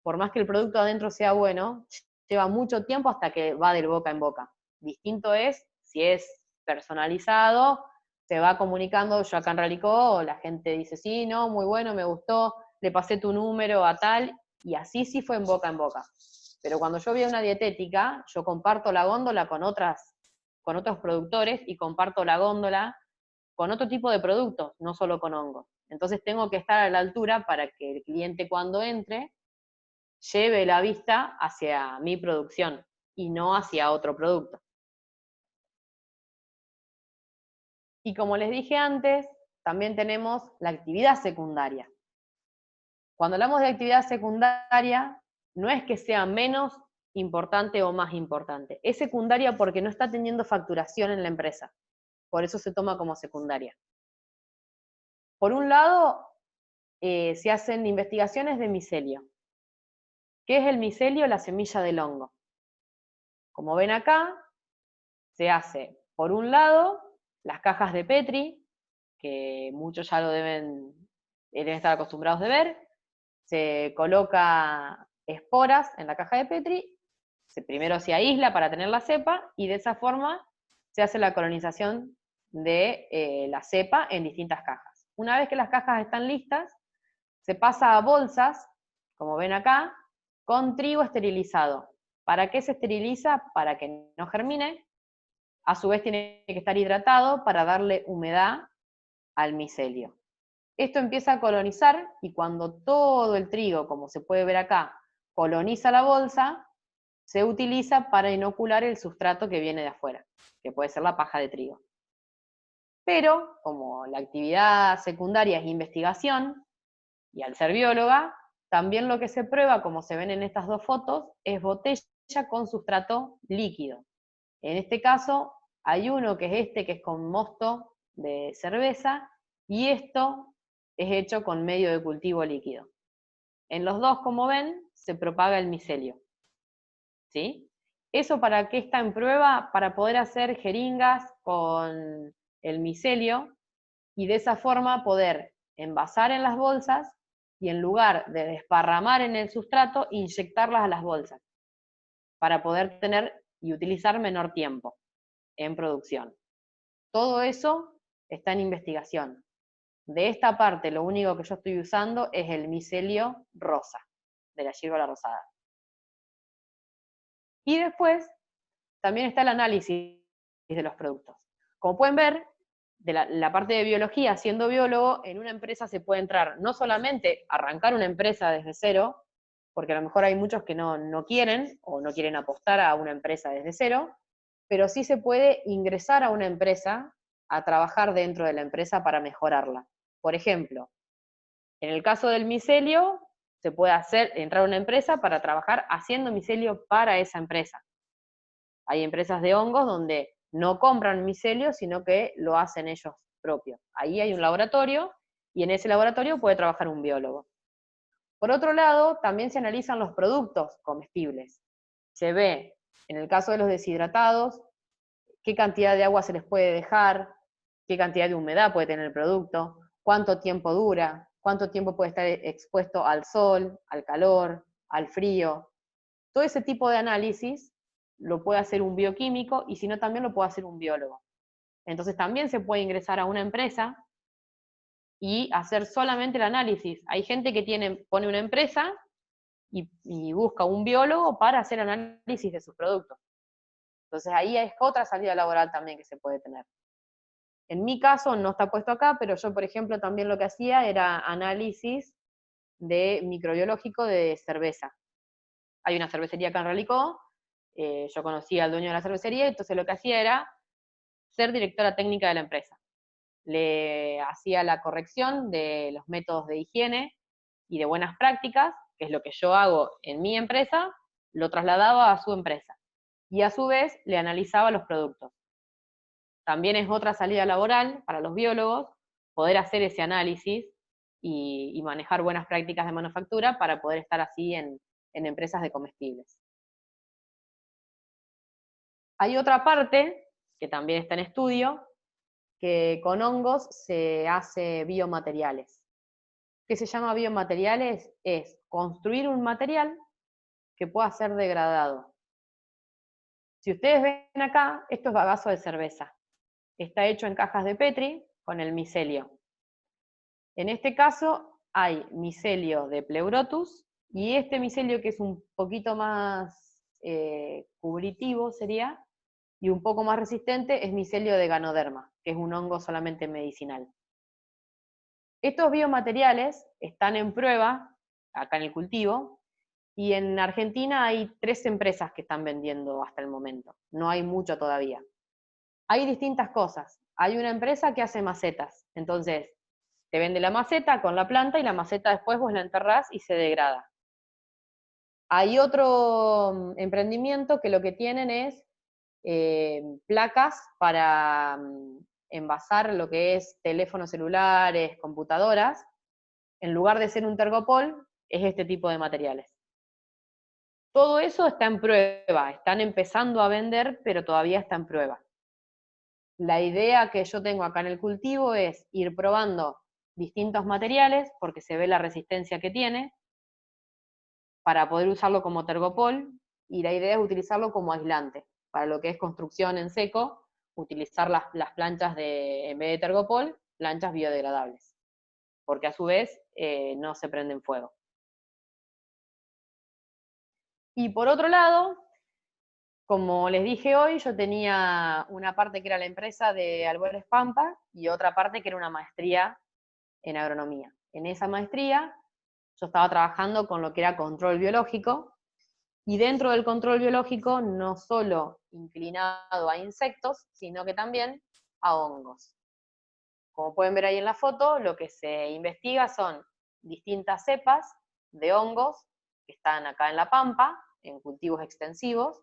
por más que el producto adentro sea bueno, lleva mucho tiempo hasta que va del boca en boca. Distinto es si es personalizado, se va comunicando, yo acá en Ralicó, la gente dice, sí, no, muy bueno, me gustó, le pasé tu número a tal, y así sí fue en boca. Pero cuando yo voy a una dietética, yo comparto la góndola con otros productores y comparto la góndola con otro tipo de productos, no solo con hongos. Entonces tengo que estar a la altura para que el cliente cuando entre lleve la vista hacia mi producción y no hacia otro producto. Y como les dije antes, también tenemos la actividad secundaria. Cuando hablamos de actividad secundaria, no es que sea menos importante o más importante. Es secundaria porque no está teniendo facturación en la empresa. Por eso se toma como secundaria. Por un lado, se hacen investigaciones de micelio. ¿Qué es el micelio? La semilla del hongo. Como ven acá, se hace, por un lado, las cajas de Petri, que muchos ya lo deben estar acostumbrados de ver. Se coloca esporas en la caja de Petri, primero se aísla para tener la cepa, y de esa forma se hace la colonización de la cepa en distintas cajas. Una vez que las cajas están listas, se pasa a bolsas, como ven acá, con trigo esterilizado. ¿Para qué se esteriliza? Para que no germine. A su vez tiene que estar hidratado para darle humedad al micelio. Esto empieza a colonizar, y cuando todo el trigo, como se puede ver acá, coloniza la bolsa, se utiliza para inocular el sustrato que viene de afuera, que puede ser la paja de trigo. Pero, como la actividad secundaria es investigación, y al ser bióloga, también lo que se prueba, como se ven en estas dos fotos, es botella con sustrato líquido. En este caso, hay uno que es con mosto de cerveza, y esto es hecho con medio de cultivo líquido. En los dos, como ven, se propaga el micelio. ¿Sí? ¿Eso para qué está en prueba? Para poder hacer jeringas con el micelio, y de esa forma poder envasar en las bolsas, y en lugar de desparramar en el sustrato, inyectarlas a las bolsas, para poder tener y utilizar menor tiempo en producción. Todo eso está en investigación. De esta parte, lo único que yo estoy usando es el micelio rosa, de la Gírgola rosada. Y después, también está el análisis de los productos. Como pueden ver, de la parte de biología, siendo biólogo, en una empresa se puede entrar, no solamente arrancar una empresa desde cero, porque a lo mejor hay muchos que no quieren, o no quieren apostar a una empresa desde cero, pero sí se puede ingresar a una empresa, a trabajar dentro de la empresa para mejorarla. Por ejemplo, en el caso del micelio, se puede entrar a una empresa para trabajar haciendo micelio para esa empresa. Hay empresas de hongos donde no compran micelio, sino que lo hacen ellos propios. Ahí hay un laboratorio, y en ese laboratorio puede trabajar un biólogo. Por otro lado, también se analizan los productos comestibles. Se ve, en el caso de los deshidratados, qué cantidad de agua se les puede dejar, qué cantidad de humedad puede tener el producto, cuánto tiempo dura, cuánto tiempo puede estar expuesto al sol, al calor, al frío. Todo ese tipo de análisis lo puede hacer un bioquímico, y si no, también lo puede hacer un biólogo. Entonces también se puede ingresar a una empresa y hacer solamente el análisis. Hay gente que pone una empresa y busca un biólogo para hacer análisis de sus productos. Entonces ahí es otra salida laboral también que se puede tener. En mi caso no está puesto acá, pero yo, por ejemplo, también lo que hacía era análisis de microbiológico de cerveza. Hay una cervecería acá en Ralicó, yo conocía al dueño de la cervecería, entonces lo que hacía era ser directora técnica de la empresa. Le hacía la corrección de los métodos de higiene y de buenas prácticas, que es lo que yo hago en mi empresa, lo trasladaba a su empresa. Y a su vez le analizaba los productos. También es otra salida laboral para los biólogos poder hacer ese análisis y manejar buenas prácticas de manufactura para poder estar así en empresas de comestibles. Hay otra parte que también está en estudio, que con hongos se hace biomateriales. ¿Qué se llama biomateriales? Es construir un material que pueda ser degradado. Si ustedes ven acá, esto es bagazo de cerveza. Está hecho en cajas de Petri con el micelio. En este caso hay micelio de Pleurotus, y este micelio, que es un poquito más cubritivo sería, y un poco más resistente, es micelio de Ganoderma, que es un hongo solamente medicinal. Estos biomateriales están en prueba, acá en el cultivo, y en Argentina hay 3 empresas que están vendiendo hasta el momento. No hay mucho todavía. Hay distintas cosas. Hay una empresa que hace macetas. Entonces, te vende la maceta con la planta, y la maceta después vos la enterrás y se degrada. Hay otro emprendimiento que lo que tienen es placas para envasar lo que es teléfonos celulares, computadoras. En lugar de ser un tergopol, es este tipo de materiales. Todo eso está en prueba, están empezando a vender, pero todavía está en prueba. La idea que yo tengo acá en el cultivo es ir probando distintos materiales, porque se ve la resistencia que tiene, para poder usarlo como tergopol, y la idea es utilizarlo como aislante, para lo que es construcción en seco, utilizar las planchas en vez de tergopol, planchas biodegradables, porque a su vez no se prenden fuego. Y por otro lado, como les dije hoy, yo tenía una parte que era la empresa de Albores Pampa, y otra parte que era una maestría en agronomía. En esa maestría yo estaba trabajando con lo que era control biológico, y dentro del control biológico no solo inclinado a insectos, sino que también a hongos. Como pueden ver ahí en la foto, lo que se investiga son distintas cepas de hongos que están acá en la Pampa, en cultivos extensivos,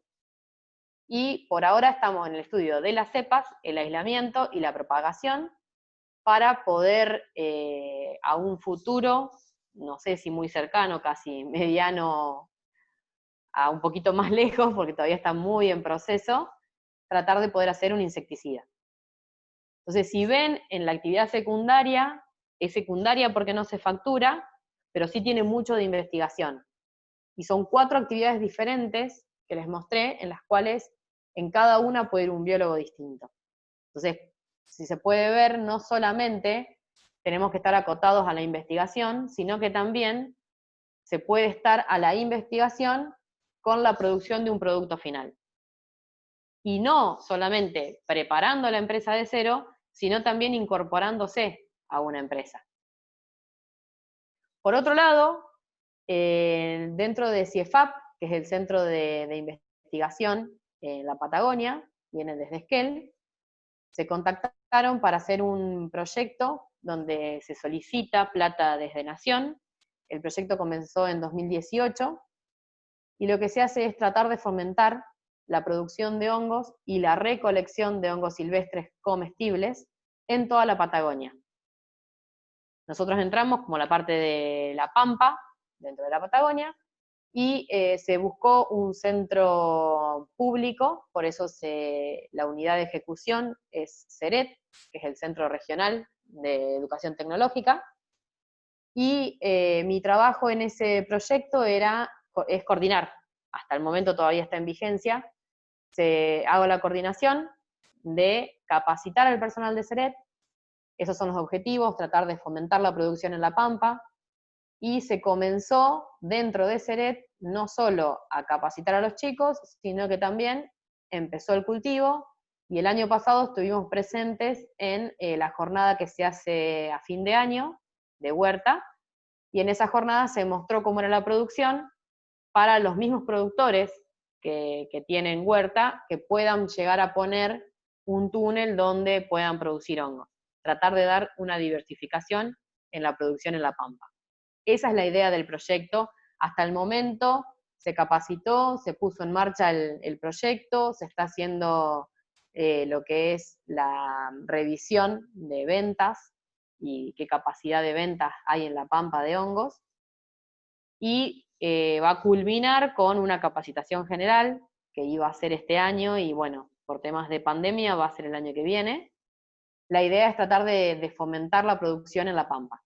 y por ahora estamos en el estudio de las cepas, el aislamiento y la propagación, para poder a un futuro, no sé si muy cercano, casi mediano, a un poquito más lejos, porque todavía está muy en proceso, tratar de poder hacer un insecticida. Entonces, si ven en la actividad secundaria, es secundaria porque no se factura, pero sí tiene mucho de investigación. Y son 4 actividades diferentes que les mostré, en las cuales en cada una puede ir un biólogo distinto. Entonces, si se puede ver, no solamente tenemos que estar acotados a la investigación, sino que también se puede estar a la investigación con la producción de un producto final. Y no solamente preparando la empresa de cero, sino también incorporándose a una empresa. Por otro lado, dentro de CIEFAP, que es el centro de investigación en la Patagonia, viene desde Esquel, se contactaron para hacer un proyecto donde se solicita plata desde Nación. El proyecto comenzó en 2018, y lo que se hace es tratar de fomentar la producción de hongos y la recolección de hongos silvestres comestibles en toda la Patagonia. Nosotros entramos como la parte de la Pampa, dentro de la Patagonia, y se buscó un centro público, por eso la unidad de ejecución es CERET, que es el Centro Regional de Educación Tecnológica, y mi trabajo en ese proyecto es coordinar, hasta el momento todavía está en vigencia, hago la coordinación de capacitar al personal de CERET, esos son los objetivos, tratar de fomentar la producción en la Pampa, y se comenzó dentro de CERET no solo a capacitar a los chicos, sino que también empezó el cultivo, y el año pasado estuvimos presentes en la jornada que se hace a fin de año, de huerta, y en esa jornada se mostró cómo era la producción para los mismos productores que tienen huerta, que puedan llegar a poner un túnel donde puedan producir hongos. Tratar de dar una diversificación en la producción en la Pampa. Esa es la idea del proyecto. Hasta el momento se capacitó, se puso en marcha el proyecto, se está haciendo lo que es la revisión de ventas y qué capacidad de ventas hay en la Pampa de hongos, y va a culminar con una capacitación general que iba a ser este año, y bueno, por temas de pandemia va a ser el año que viene. La idea es tratar de fomentar la producción en La Pampa.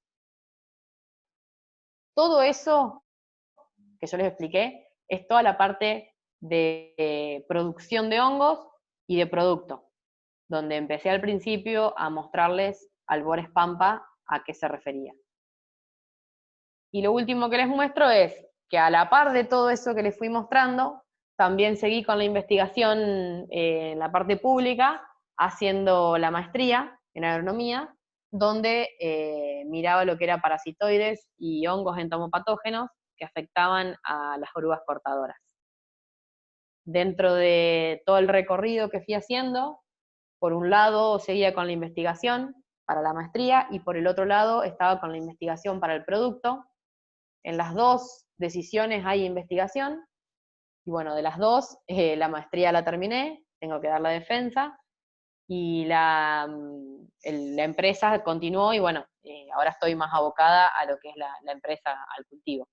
Todo eso que yo les expliqué es toda la parte de producción de hongos y de producto, donde empecé al principio a mostrarles Albores Pampa a qué se refería. Y lo último que les muestro es que a la par de todo eso que les fui mostrando, también seguí con la investigación en la parte pública, haciendo la maestría en agronomía, donde miraba lo que era parasitoides y hongos entomopatógenos que afectaban a las orugas portadoras. Dentro de todo el recorrido que fui haciendo, por un lado seguía con la investigación para la maestría y por el otro lado estaba con la investigación para el producto. En las dos decisiones hay investigación, y bueno, de las dos, la maestría la terminé, tengo que dar la defensa, y la empresa continuó, y bueno, ahora estoy más abocada a lo que es la empresa, al cultivo.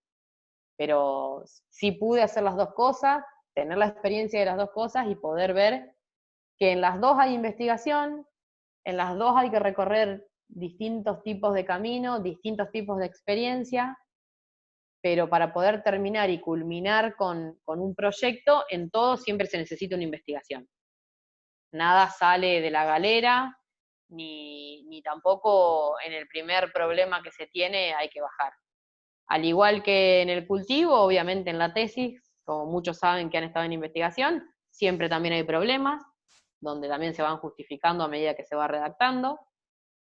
Pero sí pude hacer las dos cosas, tener la experiencia de las dos cosas y poder ver que en las dos hay investigación, en las dos hay que recorrer distintos tipos de camino, distintos tipos de experiencia, pero para poder terminar y culminar con un proyecto, en todo siempre se necesita una investigación. Nada sale de la galera, ni tampoco en el primer problema que se tiene hay que bajar. Al igual que en el cultivo, obviamente en la tesis, como muchos saben que han estado en investigación, siempre también hay problemas, donde también se van justificando a medida que se va redactando.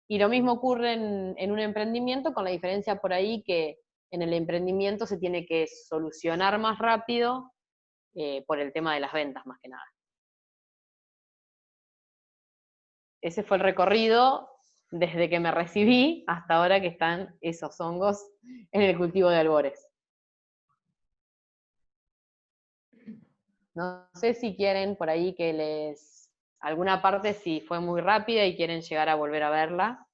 Y lo mismo ocurre en un emprendimiento, con la diferencia por ahí que en el emprendimiento se tiene que solucionar más rápido por el tema de las ventas, más que nada. Ese fue el recorrido desde que me recibí hasta ahora que están esos hongos en el cultivo de albores. No sé si quieren por ahí que les... alguna parte, si fue muy rápida y quieren llegar a volver a verla,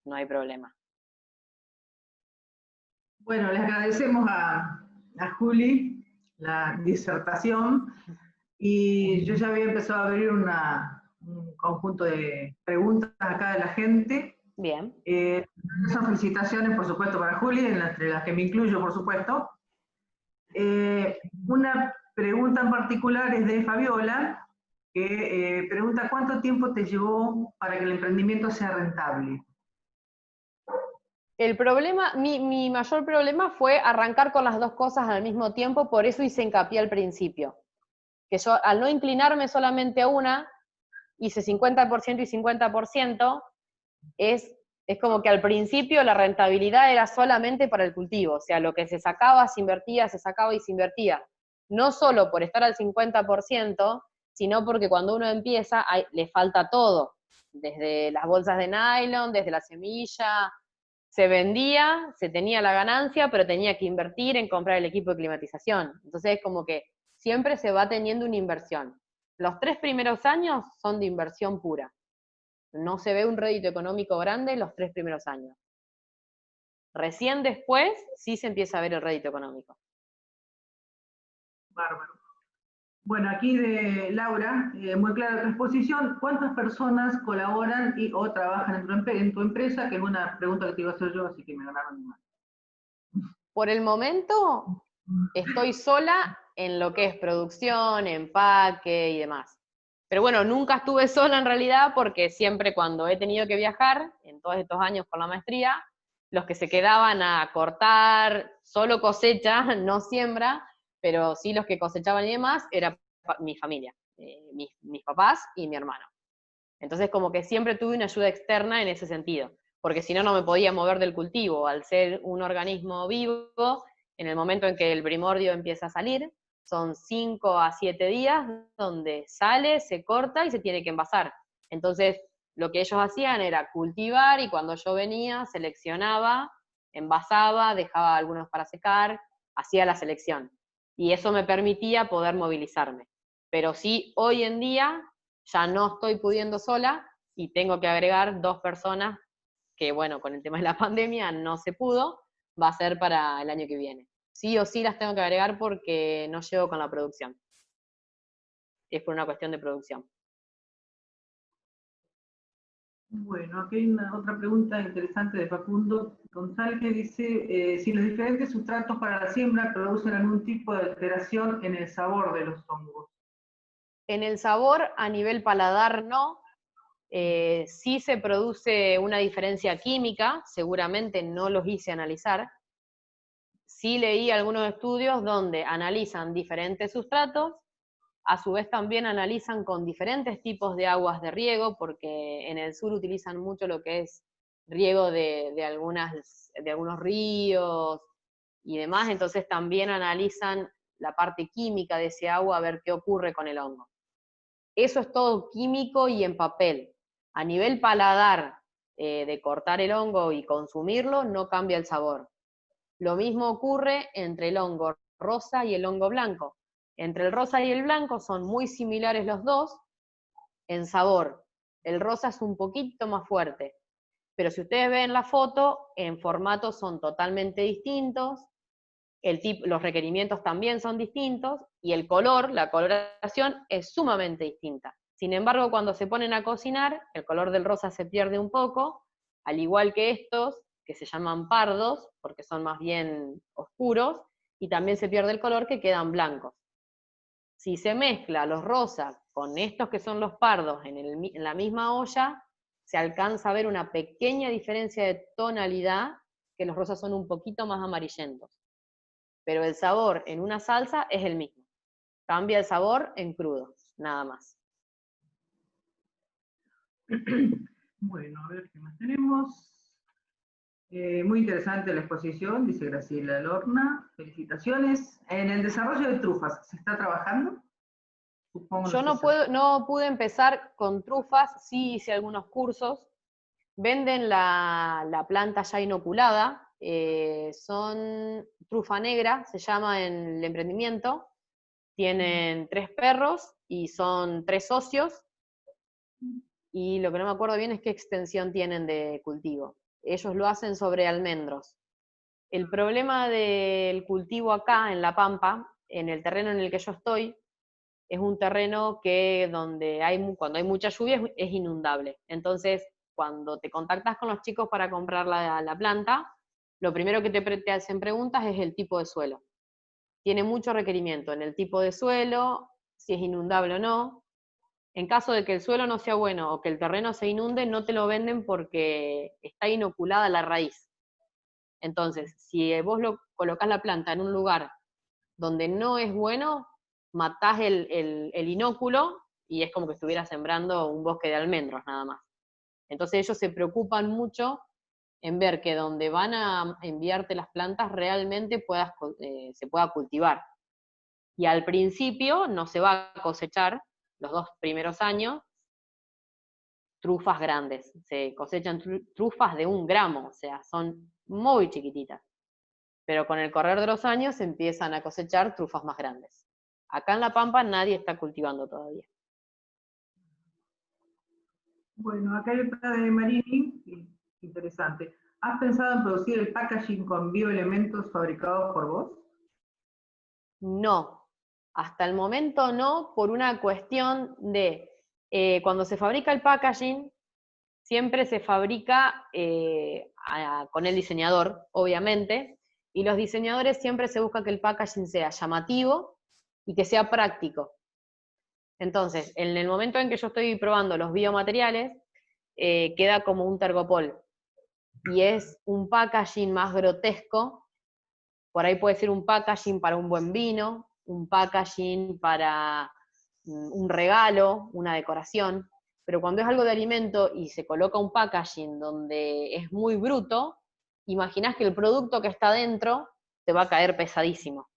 no hay problema. Bueno, les agradecemos a Juli la disertación, y yo ya había empezado a abrir un conjunto de preguntas acá de la gente. Bien. Son felicitaciones, por supuesto, para Juli, entre las que me incluyo, por supuesto. Una pregunta en particular es de Fabiola, que pregunta: ¿cuánto tiempo te llevó para que el emprendimiento sea rentable? El problema, mi mayor problema fue arrancar con las dos cosas al mismo tiempo, por eso hice hincapié al principio. Que yo, al no inclinarme solamente a una, hice 50% y 50%, es como que al principio la rentabilidad era solamente para el cultivo, o sea, lo que se sacaba se invertía, se sacaba y se invertía. No solo por estar al 50%, sino porque cuando uno empieza le falta todo, desde las bolsas de nylon, desde la semilla, se vendía, se tenía la ganancia, pero tenía que invertir en comprar el equipo de climatización. Entonces es como que siempre se va teniendo una inversión. Los 3 primeros años son de inversión pura. No se ve un rédito económico grande los 3 primeros años. Recién después sí se empieza a ver el rédito económico. Bárbaro. Bueno, aquí de Laura, muy clara tu exposición. ¿Cuántas personas colaboran o trabajan en tu empresa? Que es una pregunta que te iba a hacer yo, así que me ganaron más. Por el momento estoy sola en lo que es producción, empaque y demás. Pero bueno, nunca estuve sola en realidad, porque siempre cuando he tenido que viajar, en todos estos años con la maestría, los que se quedaban a cortar, solo cosecha, no siembra, pero sí los que cosechaban y demás, era mi familia, mis papás y mi hermano. Entonces como que siempre tuve una ayuda externa en ese sentido, porque si no, no me podía mover del cultivo. Al ser un organismo vivo, en el momento en que el primordio empieza a salir, son 5 a 7 días donde sale, se corta y se tiene que envasar. Entonces, lo que ellos hacían era cultivar, y cuando yo venía, seleccionaba, envasaba, dejaba algunos para secar, hacía la selección. Y eso me permitía poder movilizarme. Pero sí, hoy en día ya no estoy pudiendo sola y tengo que agregar 2 personas que, bueno, con el tema de la pandemia no se pudo, va a ser para el año que viene. Sí o sí las tengo que agregar porque no llego con la producción. Es por una cuestión de producción. Bueno, aquí hay otra pregunta interesante de Facundo González que dice si los diferentes sustratos para la siembra producen algún tipo de alteración en el sabor de los hongos. En el sabor, a nivel paladar, no. Sí se produce una diferencia química, seguramente no los hice analizar. Sí leí algunos estudios donde analizan diferentes sustratos, a su vez también analizan con diferentes tipos de aguas de riego, porque en el sur utilizan mucho lo que es riego de algunos ríos y demás, entonces también analizan la parte química de ese agua a ver qué ocurre con el hongo. Eso es todo químico y en papel. A nivel paladar, de cortar el hongo y consumirlo, no cambia el sabor. Lo mismo ocurre entre el hongo rosa y el hongo blanco. Entre el rosa y el blanco son muy similares los dos en sabor. El rosa es un poquito más fuerte, pero si ustedes ven la foto, en formato son totalmente distintos, los requerimientos también son distintos, y el color, la coloración, es sumamente distinta. Sin embargo, cuando se ponen a cocinar, el color del rosa se pierde un poco, al igual que estos, que se llaman pardos, porque son más bien oscuros, y también se pierde el color, que quedan blancos. Si se mezcla los rosas con estos que son los pardos en la misma olla, se alcanza a ver una pequeña diferencia de tonalidad, que los rosas son un poquito más amarillentos. Pero el sabor en una salsa es el mismo. Cambia el sabor en crudo, nada más. Bueno, a ver qué más tenemos. Muy interesante la exposición, dice Graciela Lorna. Felicitaciones. En el desarrollo de trufas, ¿se está trabajando? Supongo Yo no pude empezar con trufas, sí hice algunos cursos. Venden la planta ya inoculada, son trufa negra, se llama en el emprendimiento. Tienen 3 perros y son 3 socios. Y lo que no me acuerdo bien es qué extensión tienen de cultivo. Ellos lo hacen sobre almendros. El problema del cultivo acá, en La Pampa, en el terreno en el que yo estoy, es un terreno que cuando hay mucha lluvia es inundable. Entonces, cuando te contactas con los chicos para comprar la planta, lo primero que te hacen preguntas es el tipo de suelo. Tiene mucho requerimiento en el tipo de suelo, si es inundable o no. En caso de que el suelo no sea bueno o que el terreno se inunde, no te lo venden porque está inoculada la raíz. Entonces, si vos colocás la planta en un lugar donde no es bueno, matás el inóculo y es como que estuvieras sembrando un bosque de almendros nada más. Entonces ellos se preocupan mucho en ver que donde van a enviarte las plantas realmente se pueda cultivar. Y al principio no se va a cosechar, los 2 primeros años, trufas grandes. Se cosechan trufas de 1 gramo, o sea, son muy chiquititas. Pero con el correr de los años se empiezan a cosechar trufas más grandes. Acá en La Pampa nadie está cultivando todavía. Bueno, acá hay otra de Marini, interesante. ¿Has pensado en producir el packaging con bioelementos fabricados por vos? No, hasta el momento no, por una cuestión de, cuando se fabrica el packaging, siempre se fabrica con el diseñador, obviamente, y los diseñadores siempre se busca que el packaging sea llamativo y que sea práctico. Entonces, en el momento en que yo estoy probando los biomateriales, queda como un tergopol, y es un packaging más grotesco. Por ahí puede ser un packaging para un buen vino, un packaging para un regalo, una decoración, pero cuando es algo de alimento y se coloca un packaging donde es muy bruto, imaginás que el producto que está dentro te va a caer pesadísimo.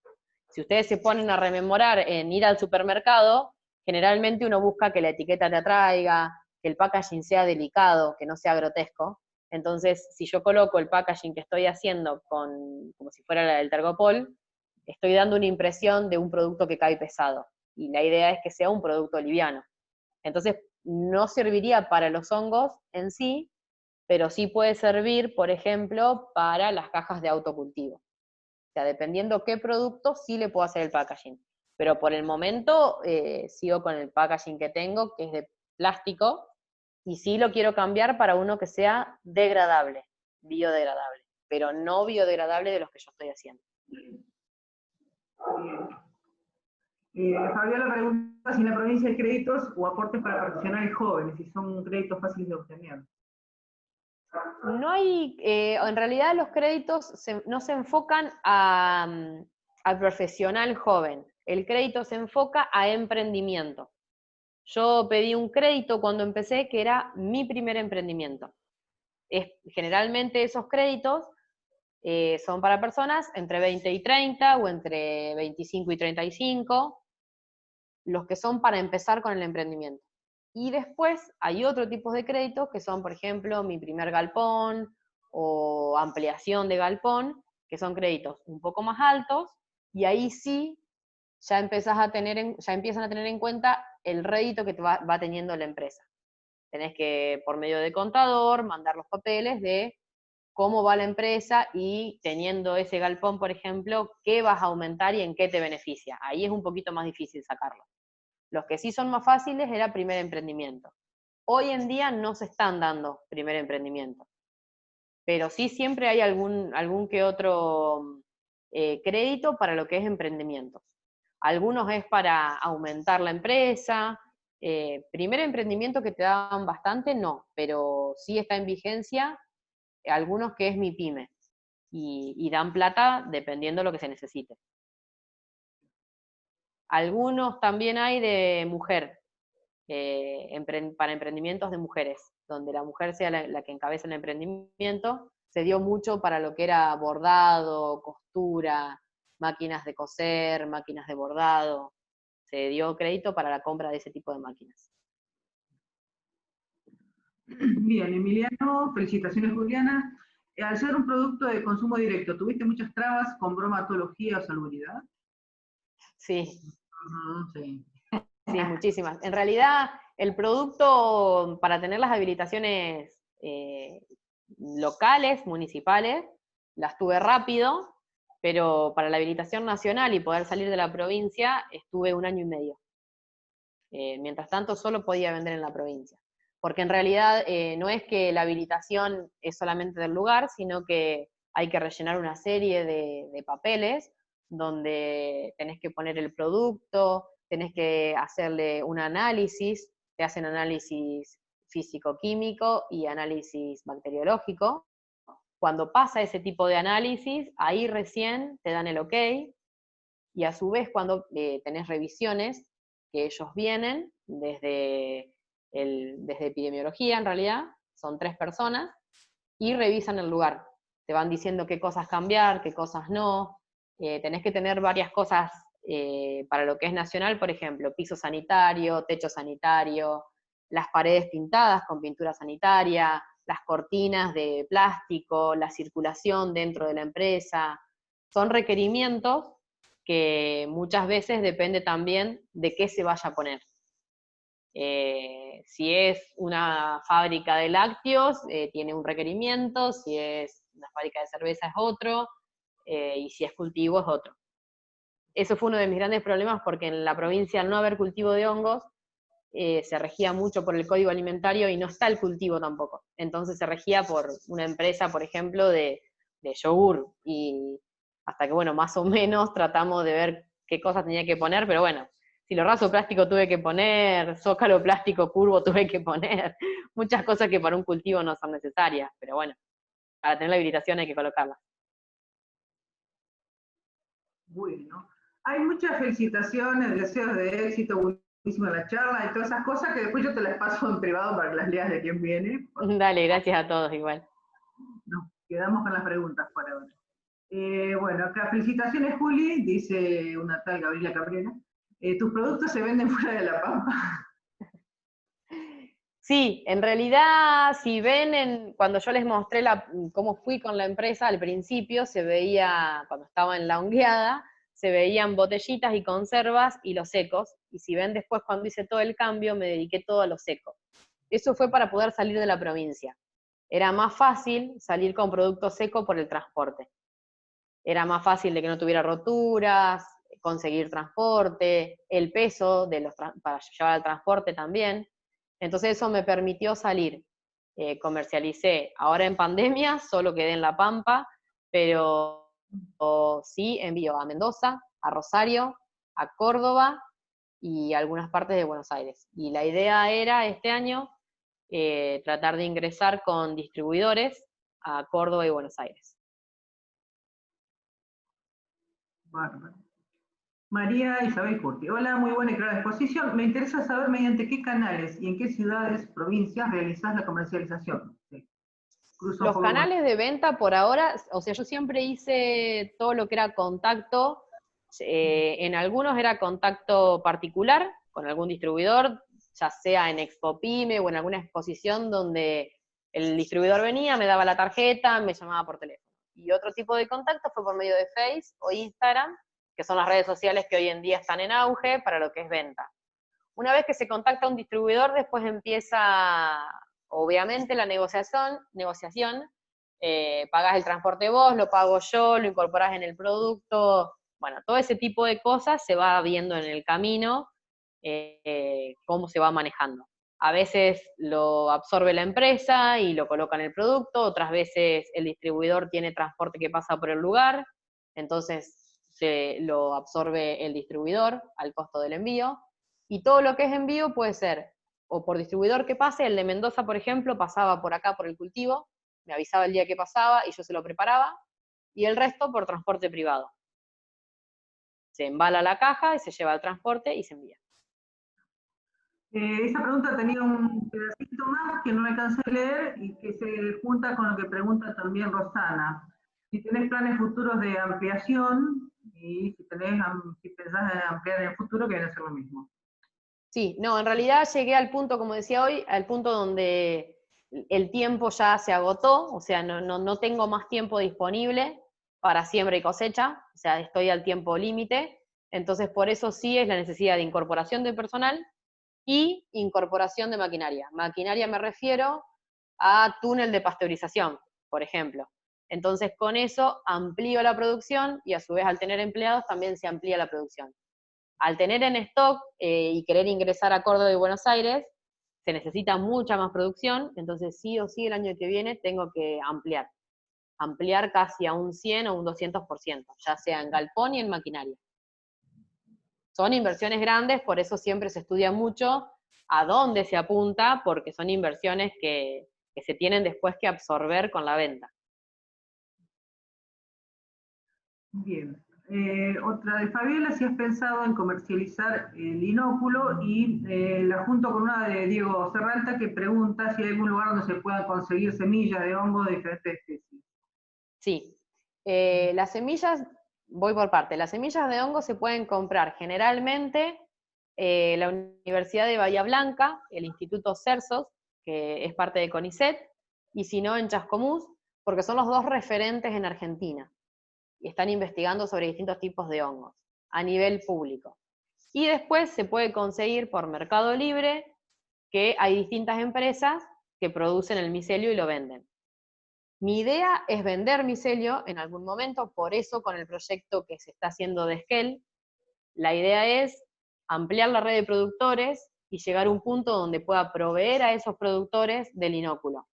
Si ustedes se ponen a rememorar en ir al supermercado, generalmente uno busca que la etiqueta te atraiga, que el packaging sea delicado, que no sea grotesco. Entonces, si yo coloco el packaging que estoy haciendo como si fuera el Tergopol, estoy dando una impresión de un producto que cae pesado. Y la idea es que sea un producto liviano. Entonces, no serviría para los hongos en sí, pero sí puede servir, por ejemplo, para las cajas de autocultivo. O sea, dependiendo qué producto, sí le puedo hacer el packaging. Pero por el momento sigo con el packaging que tengo, que es de plástico, y sí lo quiero cambiar para uno que sea degradable, biodegradable, pero no biodegradable de los que yo estoy haciendo. Fabiola pregunta si en la provincia hay créditos o aportes para profesionales jóvenes, si son créditos fáciles de obtener. No hay, en realidad los créditos no se enfocan al profesional joven, el crédito se enfoca a emprendimiento. Yo pedí un crédito cuando empecé que era mi primer emprendimiento. Generalmente esos créditos son para personas entre 20 y 30 o entre 25 y 35, los que son para empezar con el emprendimiento. Y después hay otro tipo de créditos que son, por ejemplo, mi primer galpón o ampliación de galpón, que son créditos un poco más altos, y ahí sí ya empiezan a tener en cuenta el rédito que va teniendo la empresa. Tenés que, por medio de contador, mandar los papeles de cómo va la empresa y teniendo ese galpón, por ejemplo, qué vas a aumentar y en qué te beneficia. Ahí es un poquito más difícil sacarlo. Los que sí son más fáciles era primer emprendimiento. Hoy en día no se están dando primer emprendimiento, pero sí siempre hay algún que otro crédito para lo que es emprendimiento. Algunos es para aumentar la empresa. Primer emprendimiento que te dan bastante, no, pero sí está en vigencia algunos que es mi pyme, y dan plata dependiendo de lo que se necesite. Algunos también hay de mujer, para emprendimientos de mujeres, donde la mujer sea la que encabeza el emprendimiento. Se dio mucho para lo que era bordado, costura, máquinas de coser, máquinas de bordado. Se dio crédito para la compra de ese tipo de máquinas. Bien, Emiliano, felicitaciones, Juliana. Al ser un producto de consumo directo, ¿tuviste muchas trabas con bromatología o salubridad? Sí. Sí. Sí, muchísimas. En realidad, el producto, para tener las habilitaciones locales, municipales, las tuve rápido, pero para la habilitación nacional y poder salir de la provincia, estuve 1 año y medio. Mientras tanto, solo podía vender en la provincia. Porque en realidad no es que la habilitación es solamente del lugar, sino que hay que rellenar una serie de papeles donde tenés que poner el producto, tenés que hacerle un análisis, te hacen análisis físico-químico y análisis bacteriológico. Cuando pasa ese tipo de análisis, ahí recién te dan el ok, y a su vez cuando tenés revisiones, que ellos vienen desde epidemiología en realidad, son 3 personas, y revisan el lugar. Te van diciendo qué cosas cambiar, qué cosas no. Tenés que tener varias cosas para lo que es nacional, por ejemplo, piso sanitario, techo sanitario, las paredes pintadas con pintura sanitaria, las cortinas de plástico, la circulación dentro de la empresa. Son requerimientos que muchas veces depende también de qué se vaya a poner. Si es una fábrica de lácteos, tiene un requerimiento, si es una fábrica de cerveza es otro, y si es cultivo es otro. Eso fue uno de mis grandes problemas, porque en la provincia, al no haber cultivo de hongos, se regía mucho por el código alimentario y no está el cultivo tampoco. Entonces se regía por una empresa, por ejemplo, de yogur, y hasta que, bueno, más o menos tratamos de ver qué cosas tenía que poner, pero bueno, silorrazo plástico tuve que poner, zócalo plástico curvo tuve que poner, muchas cosas que para un cultivo no son necesarias, pero bueno, para tener la habilitación hay que colocarla. Bueno, hay muchas felicitaciones, deseos de éxito, buenísima la charla y todas esas cosas que después yo te las paso en privado para que las leas de quién viene. Dale, gracias a todos igual. Nos quedamos con las preguntas por ahora. Bueno, acá felicitaciones, Juli, dice una tal Gabriela Cabrera. ¿Tus productos se venden fuera de La Pampa? Sí, en realidad, si ven, cuando yo les mostré cómo fui con la empresa, al principio se veía, cuando estaba en la hongueada, se veían botellitas y conservas y los secos, y si ven después cuando hice todo el cambio, me dediqué todo a los secos. Eso fue para poder salir de la provincia. Era más fácil salir con producto seco por el transporte. Era más fácil de que no tuviera roturas, conseguir transporte, el peso para llevar al transporte también. Entonces eso me permitió salir. Comercialicé. Ahora en pandemia solo quedé en La Pampa, pero sí envío a Mendoza, a Rosario, a Córdoba y algunas partes de Buenos Aires. Y la idea era este año tratar de ingresar con distribuidores a Córdoba y Buenos Aires. Bárbaro. María Isabel Curti. Hola, muy buena y clara exposición. Me interesa saber mediante qué canales y en qué ciudades, provincias realizás la comercialización. Sí. Los canales de venta por ahora, o sea, yo siempre hice todo lo que era contacto, en algunos era contacto particular con algún distribuidor, ya sea en Expo Pyme o en alguna exposición donde el distribuidor venía, me daba la tarjeta, me llamaba por teléfono. Y otro tipo de contacto fue por medio de Face o Instagram, que son las redes sociales que hoy en día están en auge para lo que es venta. Una vez que se contacta a un distribuidor, después empieza, obviamente, la negociación, pagás el transporte vos, lo pago yo, lo incorporás en el producto, bueno, todo ese tipo de cosas se va viendo en el camino, cómo se va manejando. A veces lo absorbe la empresa y lo coloca en el producto, otras veces el distribuidor tiene transporte que pasa por el lugar, entonces lo absorbe el distribuidor al costo del envío. Y todo lo que es envío puede ser o por distribuidor que pase, el de Mendoza, por ejemplo, pasaba por acá por el cultivo, me avisaba el día que pasaba y yo se lo preparaba, y el resto por transporte privado. Se embala la caja y se lleva al transporte y se envía. Esa pregunta tenía un pedacito más que no alcancé a leer y que se junta con lo que pregunta también Rosana. Si tenés planes futuros de ampliación y si pensás en ampliar en el futuro, que viene a ser lo mismo. Sí, no, en realidad llegué al punto, como decía hoy, al punto donde el tiempo ya se agotó, o sea, no tengo más tiempo disponible para siembra y cosecha, o sea, estoy al tiempo límite, entonces por eso sí es la necesidad de incorporación de personal y incorporación de maquinaria. Maquinaria me refiero a túnel de pasteurización, por ejemplo. Entonces con eso amplío la producción y a su vez al tener empleados también se amplía la producción. Al tener en stock y querer ingresar a Córdoba y Buenos Aires, se necesita mucha más producción, entonces sí o sí el año que viene tengo que ampliar casi a un 100 o un 200%, ya sea en galpón y en maquinaria. Son inversiones grandes, por eso siempre se estudia mucho a dónde se apunta, porque son inversiones que se tienen después que absorber con la venta. Bien. Otra de Fabiola, si has pensado en comercializar el inóculo, y la junto con una de Diego Serralta que pregunta si hay algún lugar donde se puedan conseguir semillas de hongo de diferentes especies. Sí. Las semillas, voy por parte, las semillas de hongo se pueden comprar generalmente la Universidad de Bahía Blanca, el Instituto Cersos, que es parte de CONICET, y si no en Chascomús, porque son los dos referentes en Argentina, y están investigando sobre distintos tipos de hongos, a nivel público. Y después se puede conseguir por Mercado Libre, que hay distintas empresas que producen el micelio y lo venden. Mi idea es vender micelio en algún momento, por eso con el proyecto que se está haciendo de Esquel, la idea es ampliar la red de productores y llegar a un punto donde pueda proveer a esos productores del inóculo.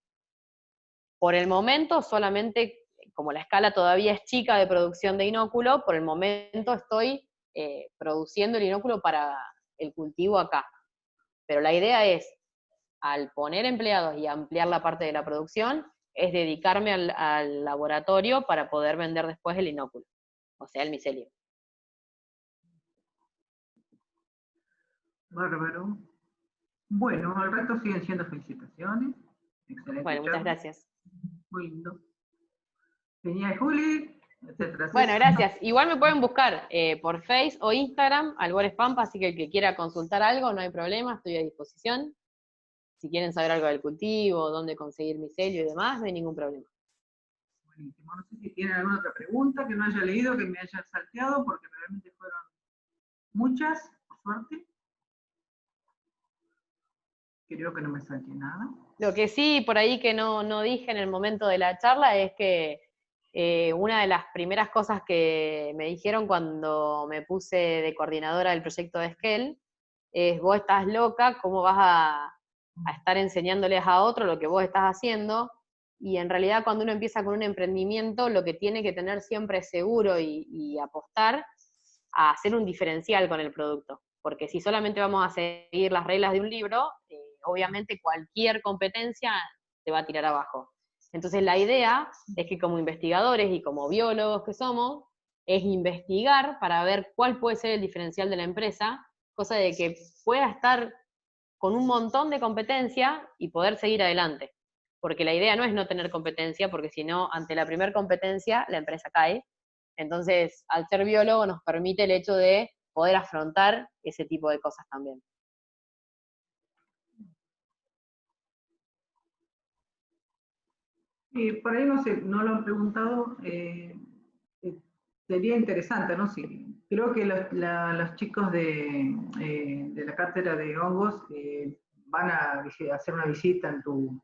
Por el momento, solamente, como la escala todavía es chica de producción de inóculo, por el momento estoy produciendo el inóculo para el cultivo acá. Pero la idea es, al poner empleados y ampliar la parte de la producción, es dedicarme al laboratorio para poder vender después el inóculo, o sea, el micelio. Bárbaro. Bueno, el resto siguen siendo felicitaciones. Excelente. Bueno, muchas gracias. Muy lindo. Genial, Juli, etcétera. Bueno, gracias. Igual me pueden buscar por Face o Instagram, Albores Pampa, así que el que quiera consultar algo, no hay problema, estoy a disposición. Si quieren saber algo del cultivo, dónde conseguir micelio y demás, no hay ningún problema. Buenísimo. No sé si tienen alguna otra pregunta que no haya leído, que me haya salteado, porque realmente fueron muchas, por suerte. Creo que no me salté nada. Lo que sí, por ahí que no dije en el momento de la charla, es que una de las primeras cosas que me dijeron cuando me puse de coordinadora del proyecto de Esquel es: vos estás loca, ¿cómo vas a estar enseñándoles a otros lo que vos estás haciendo, y en realidad cuando uno empieza con un emprendimiento, lo que tiene que tener siempre es seguro y apostar a hacer un diferencial con el producto, porque si solamente vamos a seguir las reglas de un libro, obviamente cualquier competencia te va a tirar abajo. Entonces la idea es que como investigadores y como biólogos que somos, es investigar para ver cuál puede ser el diferencial de la empresa, cosa de que pueda estar con un montón de competencia y poder seguir adelante. Porque la idea no es no tener competencia, porque si no, ante la primera competencia, la empresa cae. Entonces, al ser biólogo nos permite el hecho de poder afrontar ese tipo de cosas también. Y por ahí no sé, no lo han preguntado, sería interesante, ¿no? Sí, creo que los chicos de la cátedra de hongos van a hacer una visita en tu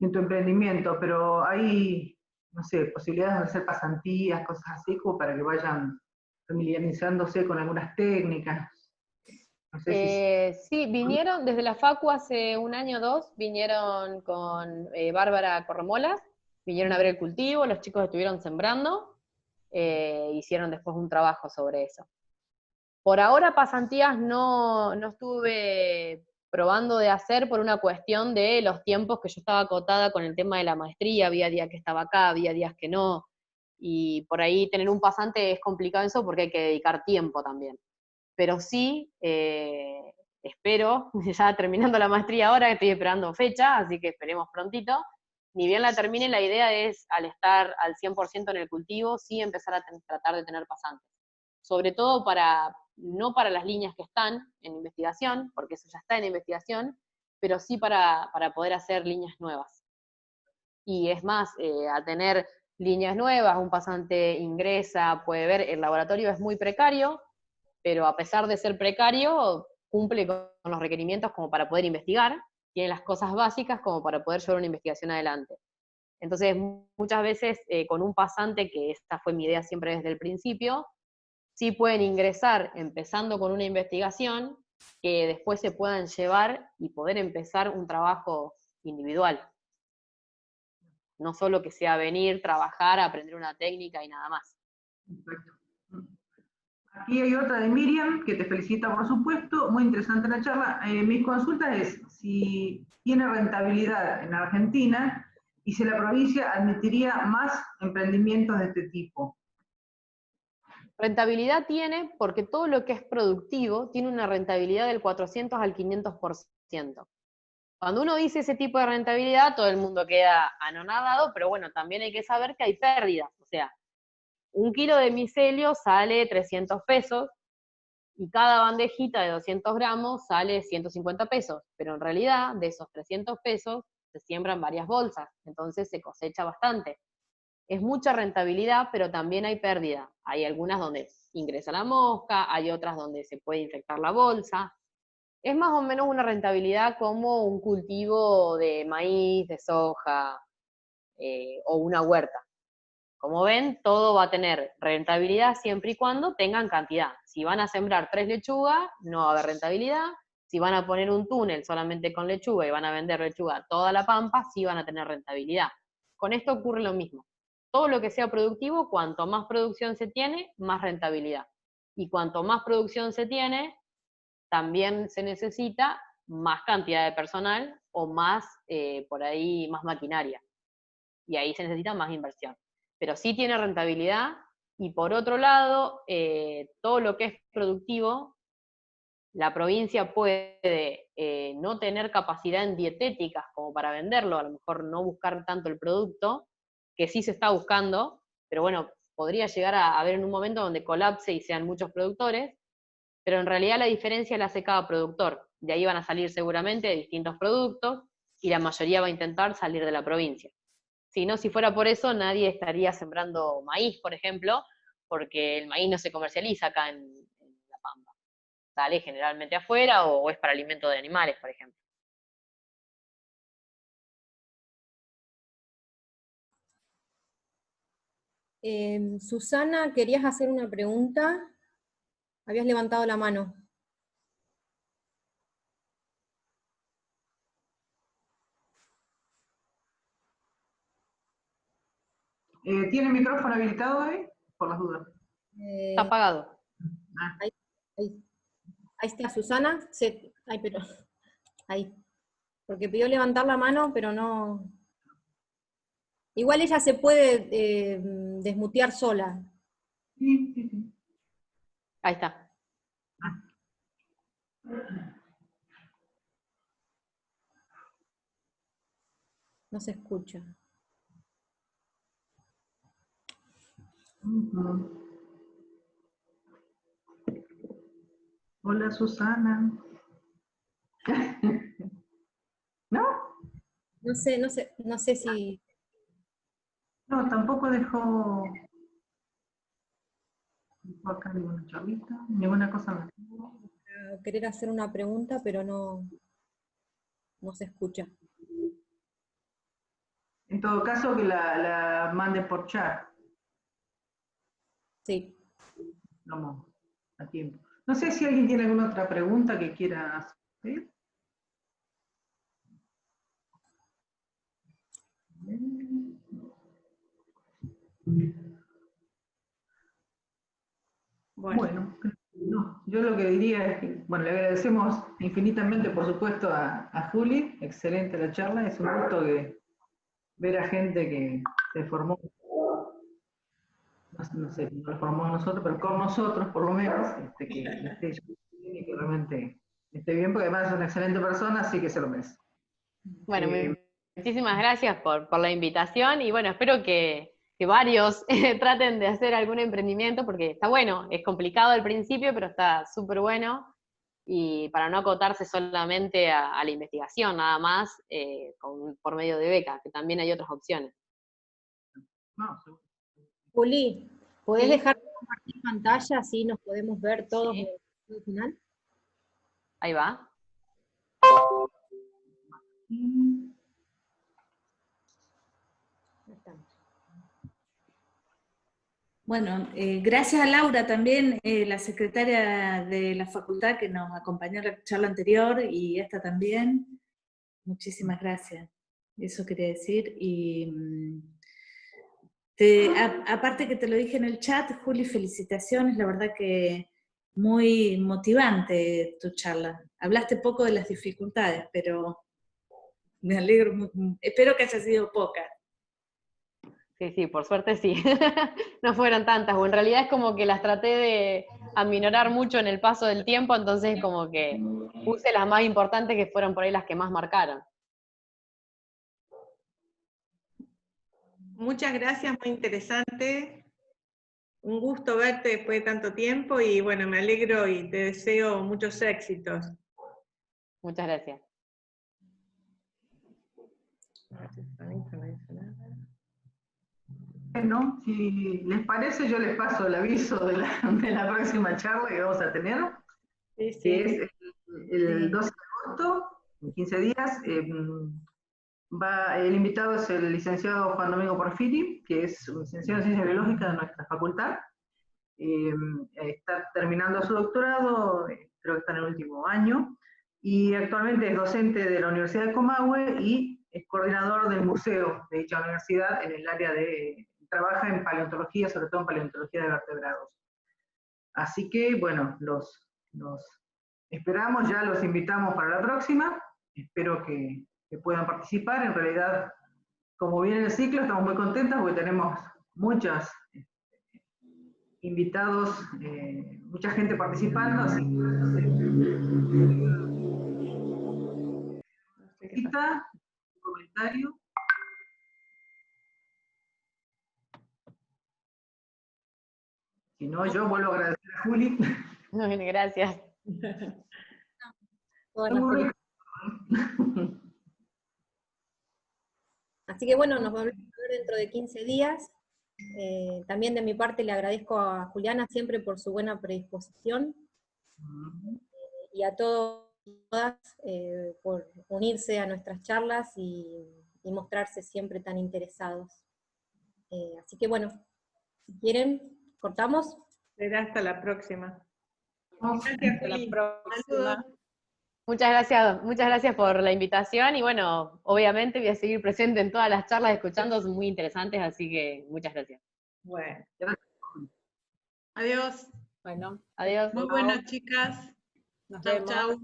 emprendimiento, pero hay, no sé, posibilidades de hacer pasantías, cosas así, como para que vayan familiarizándose con algunas técnicas. No sé si... Sí, vinieron desde la Facu hace un año o dos, vinieron con Bárbara Corromolas, vinieron a ver el cultivo, los chicos estuvieron sembrando, hicieron después un trabajo sobre eso. Por ahora pasantías no estuve probando de hacer por una cuestión de los tiempos que yo estaba acotada con el tema de la maestría, había días que estaba acá, había días que no, y por ahí tener un pasante es complicado eso porque hay que dedicar tiempo también. Pero sí, espero, ya terminando la maestría ahora, estoy esperando fecha, así que esperemos prontito. Ni bien la termine, la idea es, al estar al 100% en el cultivo, sí empezar a tratar de tener pasantes. Sobre todo no para las líneas que están en investigación, porque eso ya está en investigación, pero sí para poder hacer líneas nuevas. Y es más, a tener líneas nuevas, un pasante ingresa, puede ver, el laboratorio es muy precario, pero a pesar de ser precario, cumple con los requerimientos como para poder investigar, tiene las cosas básicas como para poder llevar una investigación adelante. Entonces, muchas veces con un pasante, que esta fue mi idea siempre desde el principio, sí pueden ingresar empezando con una investigación que después se puedan llevar y poder empezar un trabajo individual. No solo que sea venir, trabajar, aprender una técnica y nada más. Perfecto. Aquí hay otra de Miriam, que te felicita por supuesto, muy interesante la charla. Mi consulta es si tiene rentabilidad en Argentina y si la provincia admitiría más emprendimientos de este tipo. Rentabilidad tiene porque todo lo que es productivo tiene una rentabilidad del 400 al 500%. Cuando uno dice ese tipo de rentabilidad, todo el mundo queda anonadado, pero bueno, también hay que saber que hay pérdidas. O sea, 1 kilo de micelio sale 300 pesos y cada bandejita de 200 gramos sale 150 pesos, pero en realidad de esos 300 pesos se siembran varias bolsas, entonces se cosecha bastante. Es mucha rentabilidad, pero también hay pérdida. Hay algunas donde ingresa la mosca, hay otras donde se puede infectar la bolsa. Es más o menos una rentabilidad como un cultivo de maíz, de soja o una huerta. Como ven, todo va a tener rentabilidad siempre y cuando tengan cantidad. Si van a sembrar 3 lechugas, no va a haber rentabilidad. Si van a poner un túnel solamente con lechuga y van a vender lechuga toda la pampa, sí van a tener rentabilidad. Con esto ocurre lo mismo. Todo lo que sea productivo, cuanto más producción se tiene, más rentabilidad. Y cuanto más producción se tiene, también se necesita más cantidad de personal o más, por ahí, más maquinaria. Y ahí se necesita más inversión. Pero sí tiene rentabilidad, y por otro lado, todo lo que es productivo, la provincia puede no tener capacidad en dietéticas como para venderlo, a lo mejor no buscar tanto el producto, que sí se está buscando, pero bueno, podría llegar a haber en un momento donde colapse y sean muchos productores, pero en realidad la diferencia la hace cada productor. De ahí van a salir seguramente distintos productos, y la mayoría va a intentar salir de la provincia. Si no, si fuera por eso, nadie estaría sembrando maíz, por ejemplo, porque el maíz no se comercializa acá en La Pampa. Sale generalmente afuera o es para alimento de animales, por ejemplo. Susana, ¿querías hacer una pregunta? Habías levantado la mano. ¿Tiene el micrófono habilitado ahí? Por las dudas. Está apagado. Ahí, ahí está Susana. Ay, pero ahí. Porque pidió levantar la mano, pero no. Igual ella se puede desmutear sola. Sí, sí, sí. Ahí está. No se escucha. Hola, Susana. ¿No? No sé si No, tampoco dejó acá ninguna charlita, ninguna cosa más. querer hacer una pregunta, pero no se escucha. En todo caso, que la mande por chat. Sí. Vamos a tiempo. No sé si alguien tiene alguna otra pregunta que quiera hacer. Bueno, no, yo lo que diría es que, bueno, le agradecemos infinitamente, por supuesto, a Juli. Excelente la charla. Es un gusto ver a gente que se formó, no sé, no lo formó nosotros, pero con nosotros, por lo menos, que esté bien y que realmente esté bien, porque además es una excelente persona, así que se lo merece. Bueno, muchísimas gracias por la invitación y bueno, espero que varios traten de hacer algún emprendimiento porque está bueno, es complicado al principio, pero está súper bueno y para no acotarse solamente a la investigación nada más por medio de becas, que también hay otras opciones. No, seguro. Juli, ¿podés Sí. dejar de compartir pantalla así nos podemos ver todos Sí. en el final? Ahí va. Ahí estamos. Bueno, gracias a Laura también, la secretaria de la facultad que nos acompañó en la charla anterior y esta también. Muchísimas gracias. Eso quería decir. Y aparte que te lo dije en el chat, Juli, felicitaciones. La verdad que muy motivante tu charla. Hablaste poco de las dificultades, pero me alegro. Espero que haya sido pocas. Sí, sí, por suerte sí. No fueron tantas, o en realidad es como que las traté de aminorar mucho en el paso del tiempo, entonces como que puse las más importantes que fueron por ahí las que más marcaron. Muchas gracias, muy interesante. Un gusto verte después de tanto tiempo y bueno, me alegro y te deseo muchos éxitos. Muchas gracias. Bueno, si les parece, yo les paso el aviso de la próxima charla que vamos a tener, Sí, sí. que es el 12 de agosto, en 15 días. El invitado es el licenciado Juan Domingo Porfiri, que es un licenciado en Ciencias Biológicas de nuestra facultad. Está terminando su doctorado, creo que está en el último año, y actualmente es docente de la Universidad de Comahue y es coordinador del museo de dicha universidad en el área trabaja en paleontología, sobre todo en paleontología de vertebrados. Así que, bueno, los esperamos, ya los invitamos para la próxima, espero que puedan participar. En realidad, como viene el ciclo, estamos muy contentos porque tenemos muchos invitados, mucha gente participando, así que un comentario. Si no, yo vuelvo a agradecer a Juli. Gracias. Bueno, así que bueno, nos vamos a ver dentro de 15 días. También de mi parte le agradezco a Juliana siempre por su buena predisposición y a todas por unirse a nuestras charlas y mostrarse siempre tan interesados. Así que bueno, si quieren, cortamos. Será hasta la próxima. Vamos. Gracias, Hasta la Juli. próxima. Saludos. Muchas gracias por la invitación y bueno, obviamente voy a seguir presente en todas las charlas escuchando, son muy interesantes, así que muchas gracias. Bueno, Gracias. adiós. Bueno, Adiós. Muy buenas, chicas. nos Chau, vemos. chau.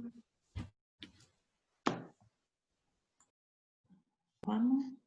Vamos.